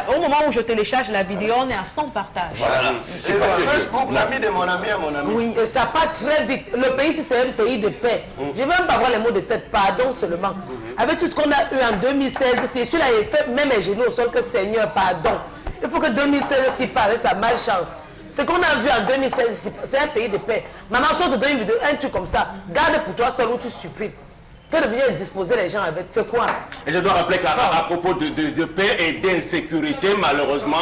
Au moment où je télécharge la vidéo, on est à 100 partages. Voilà, c'est Facebook, l'ami de mon ami à mon ami. Oui, et ça part très vite. Le pays, c'est un pays de paix. Je ne vais même pas avoir les mots de tête, pardon seulement. Avec tout ce qu'on a eu en 2016, c'est celui-là qui fait même les genoux au sol que Seigneur, pardon. Il faut que 2016 s'y parle, sa malchance. Ce qu'on a vu en 2016, c'est un pays de paix. Maman sort de donner une vidéo, un truc comme ça. Garde pour toi seul où tu supprimes. Que de venir disposer les gens avec, c'est quoi? Et je dois rappeler qu'à propos de paix et d'insécurité, malheureusement,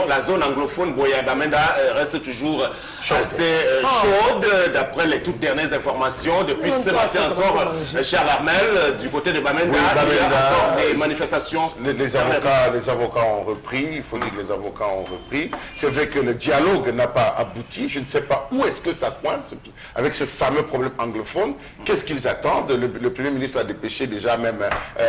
la zone anglophone Boya-Bamenda reste toujours assez chaude, d'après les toutes dernières informations. Depuis ce matin encore, Charles Armel, du côté de Bamenda, il y a encore des manifestations. Les avocats ont repris, il faut dire que les avocats ont repris. C'est vrai que le dialogue n'a pas abouti. Je ne sais pas où est-ce que ça coince avec ce fameux problème anglophone. Qu'est-ce qu'ils attendent? Le Premier ministre a dépêché déjà même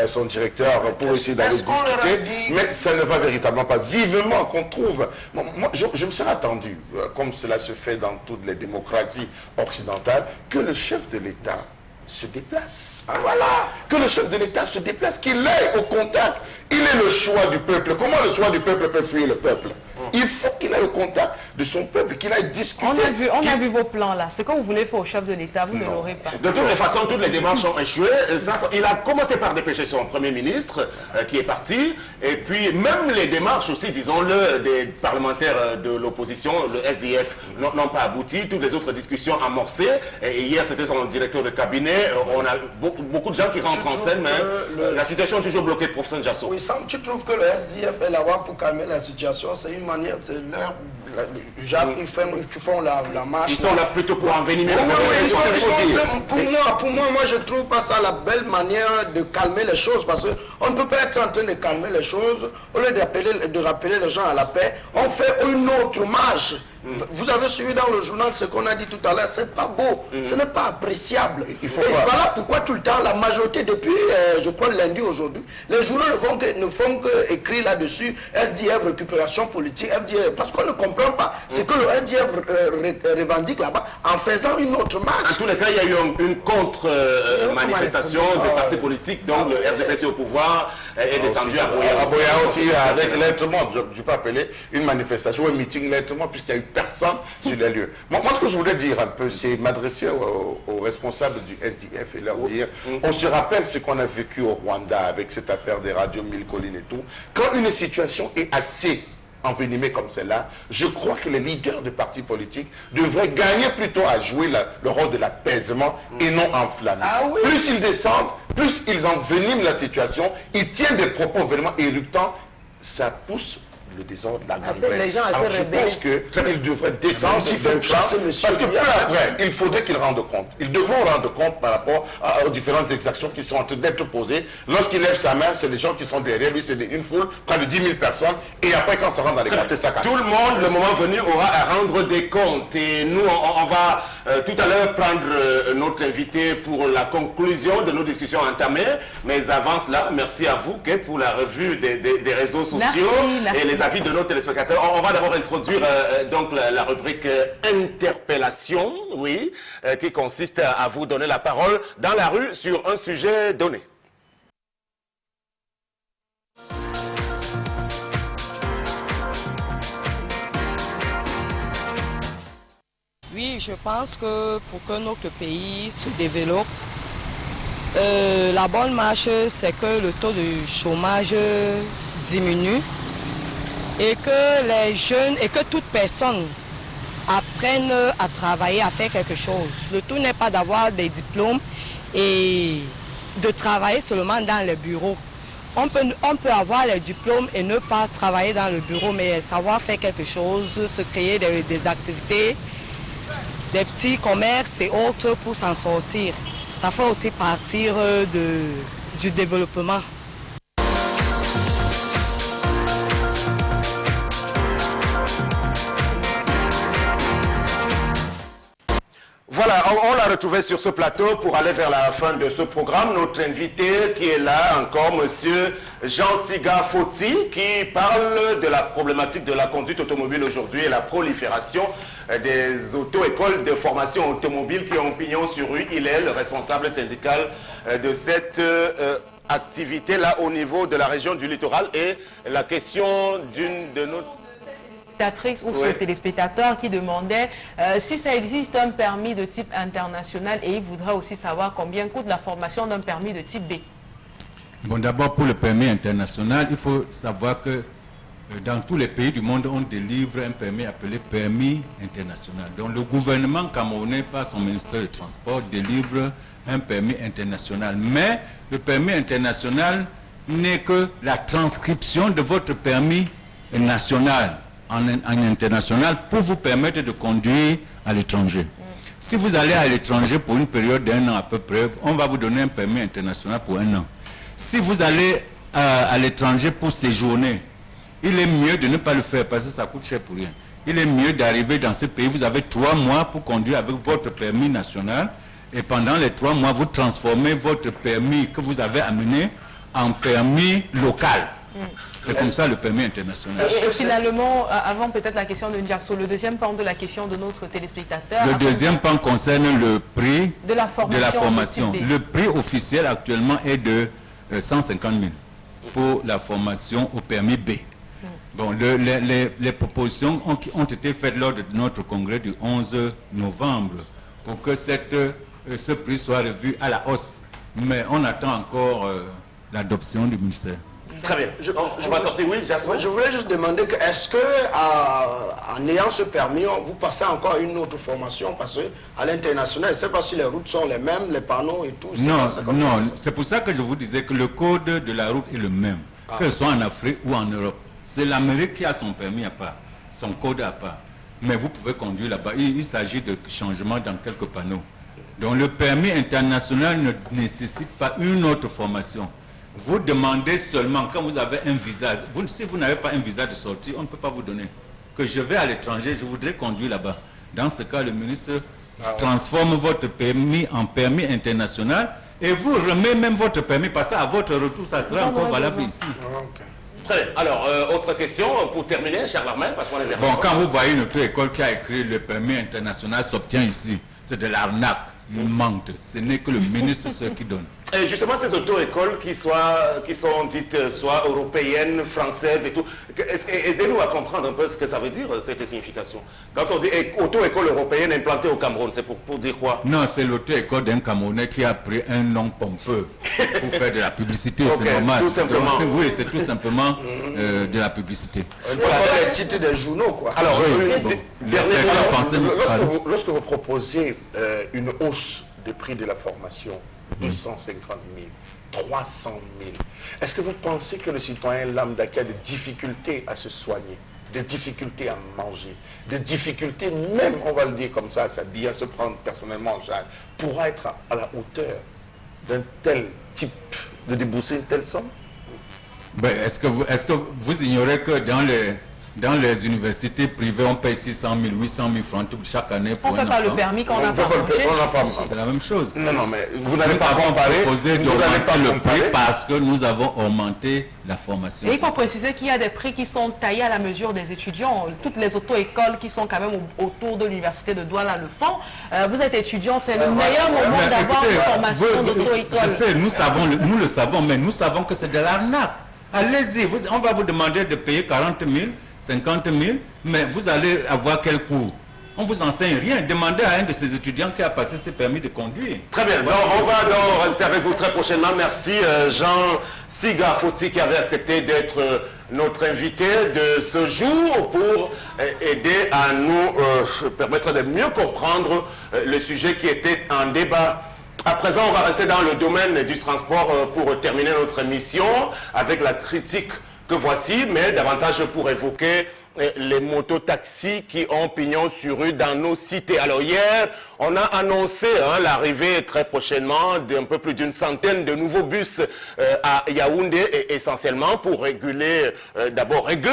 son directeur pour essayer d'aller discuter, mais ça ne va véritablement pas. Vivement qu'on trouve... Moi, je me serais attendu, comme cela se fait dans toutes les démocraties occidentales, que le chef de l'État se déplace. Voilà. Que le chef de l'État se déplace, qu'il aille au contact. Il est le choix du peuple. Comment le choix du peuple peut fuir le peuple? Il faut qu'il aille au contact de son peuple, qu'il aille discuter. On a vu vos plans là. Ce que vous voulez faire au chef de l'État, vous ne l'aurez pas. De toutes les façons, toutes les démarches ont échoué. Il a commencé par dépêcher son Premier ministre, qui est parti. Et puis, même les démarches aussi, disons-le, des parlementaires de l'opposition, le SDF, n'ont pas abouti. Toutes les autres discussions amorcées. Et hier, c'était son directeur de cabinet. On a beaucoup de gens qui rentrent en scène, mais la situation est toujours bloquée, professeur Jasso. Oui, Sam, tu trouves que le SDF est là-bas pour calmer la situation? C'est une manière de leur... Ils font la marche. Ils sont là plutôt pour envenimer la situation. Pour moi, je trouve pas ça la belle manière de calmer les choses, parce qu'on ne peut pas être en train de calmer les choses. Au lieu de rappeler les gens à la paix, on fait une autre marche Vous avez suivi dans le journal ce qu'on a dit tout à l'heure, c'est pas beau, ce n'est pas appréciable. Et voilà pourquoi tout le temps, la majorité, depuis, je crois, lundi aujourd'hui, les journaux ne font que écrire là-dessus, SDF, récupération politique, FDF, parce qu'on ne comprend pas ce que le SDF revendique là-bas en faisant une autre marche. En tous les cas, il y a eu une contre-manifestation des partis politiques, donc le RDPC au pouvoir est descendu à Boya. À Boya aussi, avec lettrement, je peux appeler une manifestation, un meeting lettrement, puisqu'il n'y a eu personne sur les lieux. Moi, ce que je voulais dire un peu, c'est m'adresser aux responsables du SDF et leur dire, on se rappelle ce qu'on a vécu au Rwanda avec cette affaire des radios Mille Collines et tout. Quand une situation est assez envenimée comme celle-là, je crois que les leaders de partis politiques devraient gagner plutôt à jouer le rôle de l'apaisement et non enflammer. Plus ils descendent, plus ils enveniment la situation, ils tiennent des propos vraiment éruptants, ça pousse le désordre, la gangrène. Les gens assez je pense qu'ils devraient descendre parce que peu après, il faudrait qu'ils rendent compte. Ils devront rendre compte par rapport aux différentes exactions qui sont en train d'être posées. Lorsqu'il lève sa main, c'est les gens qui sont derrière lui, c'est une foule, près de 10 000 personnes. Et après, quand ça rentre dans les quartiers, ça casse. Tout le monde, le moment venu, aura à rendre des comptes. Et nous, on va tout à l'heure prendre notre invité pour la conclusion de nos discussions entamées. Mais avant cela, merci à vous pour la revue des réseaux sociaux et les avis de nos téléspectateurs. On va d'abord introduire donc la rubrique interpellation, oui, qui consiste à vous donner la parole dans la rue sur un sujet donné. Oui, je pense que pour que notre pays se développe, la bonne marche, c'est que le taux de chômage diminue et que les jeunes et que toute personne apprenne à travailler, à faire quelque chose. Le tout n'est pas d'avoir des diplômes et de travailler seulement dans les bureaux. On peut avoir les diplômes et ne pas travailler dans le bureau, mais savoir faire quelque chose, se créer des activités, des petits commerces et autres pour s'en sortir. Ça fait aussi partir du développement. Voilà, on l'a retrouvé sur ce plateau pour aller vers la fin de ce programme. Notre invité qui est là encore, monsieur Jean-Siga Foti, qui parle de la problématique de la conduite automobile aujourd'hui et la prolifération des auto-écoles de formation automobile qui ont pignon sur rue. Il est le responsable syndical de cette activité-là au niveau de la région du littoral. Et la question d'une de nos ou ce téléspectateur qui demandait si ça existe un permis de type international et il voudrait aussi savoir combien coûte la formation d'un permis de type B. Bon, d'abord pour le permis international, il faut savoir que dans tous les pays du monde, on délivre un permis appelé permis international. Donc le gouvernement camerounais, par son ministère du Transport, délivre un permis international. Mais le permis international n'est que la transcription de votre permis national en international pour vous permettre de conduire à l'étranger. Si vous allez à l'étranger pour une période d'1 an à peu près, on va vous donner un permis international pour 1 an. Si vous allez à l'étranger pour séjourner, il est mieux de ne pas le faire parce que ça coûte cher pour rien. Il est mieux d'arriver dans ce pays, vous avez 3 mois pour conduire avec votre permis national et pendant les 3 mois, vous transformez votre permis que vous avez amené en permis local. C'est comme ça le permis international. Et finalement, avant peut-être la question de Ndiasso, le deuxième pan de la question de notre téléspectateur. Le deuxième pan concerne le prix de la formation. Le prix officiel actuellement est de 150 000 pour la formation au permis B. Bon, les propositions ont été faites lors de notre congrès du 11 novembre pour que ce prix soit revu à la hausse. Mais on attend encore l'adoption du ministère. Très bien. Je voulais juste demander que est-ce que en ayant ce permis, vous passez encore une autre formation parce qu'à l'international, je ne sais pas si les routes sont les mêmes, les panneaux et tout. Non, c'est pour ça que je vous disais que le code de la route est le même, que ce soit en Afrique ou en Europe. C'est l'Amérique qui a son permis à part, son code à part. Mais vous pouvez conduire là-bas. Il s'agit de changements dans quelques panneaux. Donc le permis international ne nécessite pas une autre formation. Vous demandez seulement, quand vous avez un visa, si vous n'avez pas un visa de sortie, on ne peut pas vous donner. que je vais à l'étranger, je voudrais conduire là-bas. Dans ce cas, le ministre transforme votre permis en permis international et vous remet même votre permis, parce qu'à votre retour, ça sera encore valable ici. Très bien. Alors, autre question pour terminer, cher Larmain, parce qu'on est Bon, quand vous voyez une auto-école qui a écrit le permis international s'obtient ici, c'est de l'arnaque, une menthe. Ce n'est que le ministre ce qui donne. Et justement, ces auto-écoles qui sont dites soit européennes, françaises et tout, aidez-nous à comprendre un peu ce que ça veut dire, cette signification. Quand on dit auto-école européenne implantée au Cameroun, c'est pour dire quoi? Non, c'est l'auto-école d'un Camerounais qui a pris un nom pompeux pour faire de la publicité, c'est normal. Tout simplement. Oui, c'est tout simplement de la publicité. Voilà les titres des journaux, quoi. Alors, bon, lorsque vous proposez une hausse du prix de la formation, 250 000, 300 000. Est-ce que vous pensez que le citoyen lambda qui a des difficultés à se soigner, des difficultés à manger, des difficultés même, on va le dire comme ça, à s'habiller, à se prendre personnellement en charge, pourra être à la hauteur d'un tel type, de débourser une telle somme? Ben, est-ce que vous ignorez que dans les universités privées, on paye 600 000, 800 000 francs chaque année pour un enfant? On ne fait pas le permis quand on n'a pas mangé. C'est la même chose. Non, mais vous n'allez pas comparer. Proposé d'augmenter le prix parce que nous avons augmenté la formation. Et il faut préciser qu'il y a des prix qui sont taillés à la mesure des étudiants. Toutes les auto-écoles qui sont quand même autour de l'université de Douala le font. Vous êtes étudiant, c'est le meilleur moment d'avoir une formation d'auto-école. Je sais, nous le savons, mais nous savons que c'est de l'arnaque. Allez-y, on va vous demander de payer 40 000. 50 000, mais vous allez avoir quel cours? On ne vous enseigne rien. Demandez à un de ces étudiants qui a passé ses permis de conduire. Très bien. Donc, on va donc rester avec vous très prochainement. Merci Jean Siga Foti qui avait accepté d'être notre invité de ce jour pour aider à nous permettre de mieux comprendre le sujet qui était en débat. À présent, on va rester dans le domaine du transport pour terminer notre émission avec la critique que voici, mais davantage pour évoquer les mototaxis qui ont pignon sur rue dans nos cités. Alors hier, on a annoncé l'arrivée très prochainement d'un peu plus d'une centaine de nouveaux bus à Yaoundé, et essentiellement pour réguler, d'abord régler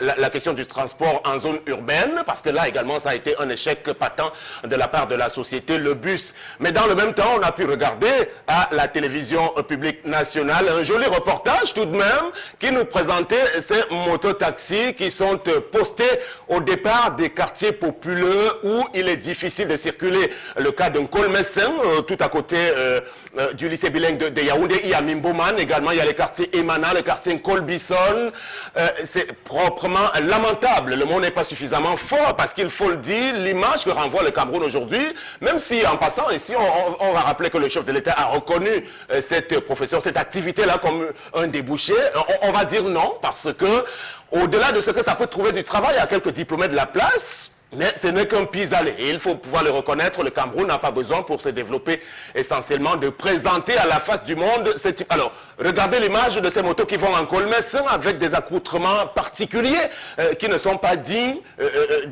la question du transport en zone urbaine, parce que là également ça a été un échec patent de la part de la société Le Bus. Mais dans le même temps, on a pu regarder à la télévision publique nationale un joli reportage tout de même qui nous présentait ces mototaxis qui sont postés au départ des quartiers populeux où il est difficile de circuler. Le cas d'un Colmessin, tout à côté du lycée bilingue de Yaoundé, il y a Mimboman également, il y a les quartiers Emana, le quartier Nkolbison. C'est proprement lamentable. Le mot n'est pas suffisamment fort parce qu'il faut le dire, l'image que renvoie le Cameroun aujourd'hui, même si en passant ici, on va rappeler que le chef de l'État a reconnu cette profession, cette activité-là comme un débouché, on va dire non parce que au-delà de ce que ça peut trouver du travail, il y a quelques diplômés de la place, mais ce n'est qu'un pis-aller. Et il faut pouvoir le reconnaître, le Cameroun n'a pas besoin pour se développer essentiellement de présenter à la face du monde ce type. Alors, regardez l'image de ces motos qui vont en Colmessin avec des accoutrements particuliers qui ne sont pas dignes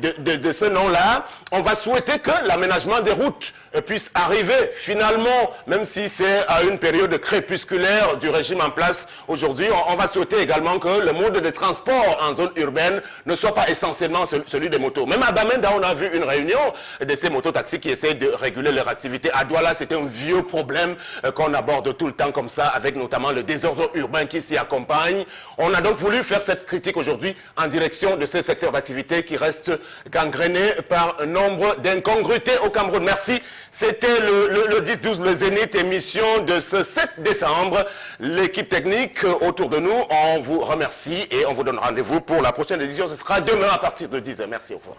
de ce nom-là. On va souhaiter que l'aménagement des routes puisse arriver finalement, même si c'est à une période crépusculaire du régime en place aujourd'hui. On va souhaiter également que le mode de transport en zone urbaine ne soit pas essentiellement celui des motos. Même à Bamenda, on a vu une réunion de ces mototaxis qui essaient de réguler leur activité. À Douala, c'est un vieux problème qu'on aborde tout le temps comme ça, avec notamment le désordre urbain qui s'y accompagne. On a donc voulu faire cette critique aujourd'hui en direction de ces secteurs d'activité qui restent gangrénés par un nombre d'incongruités au Cameroun. Merci. C'était le 10-12, le Zénith, émission de ce 7 décembre. L'équipe technique autour de nous, on vous remercie et on vous donne rendez-vous pour la prochaine édition. Ce sera demain à partir de 10h. Merci, au revoir.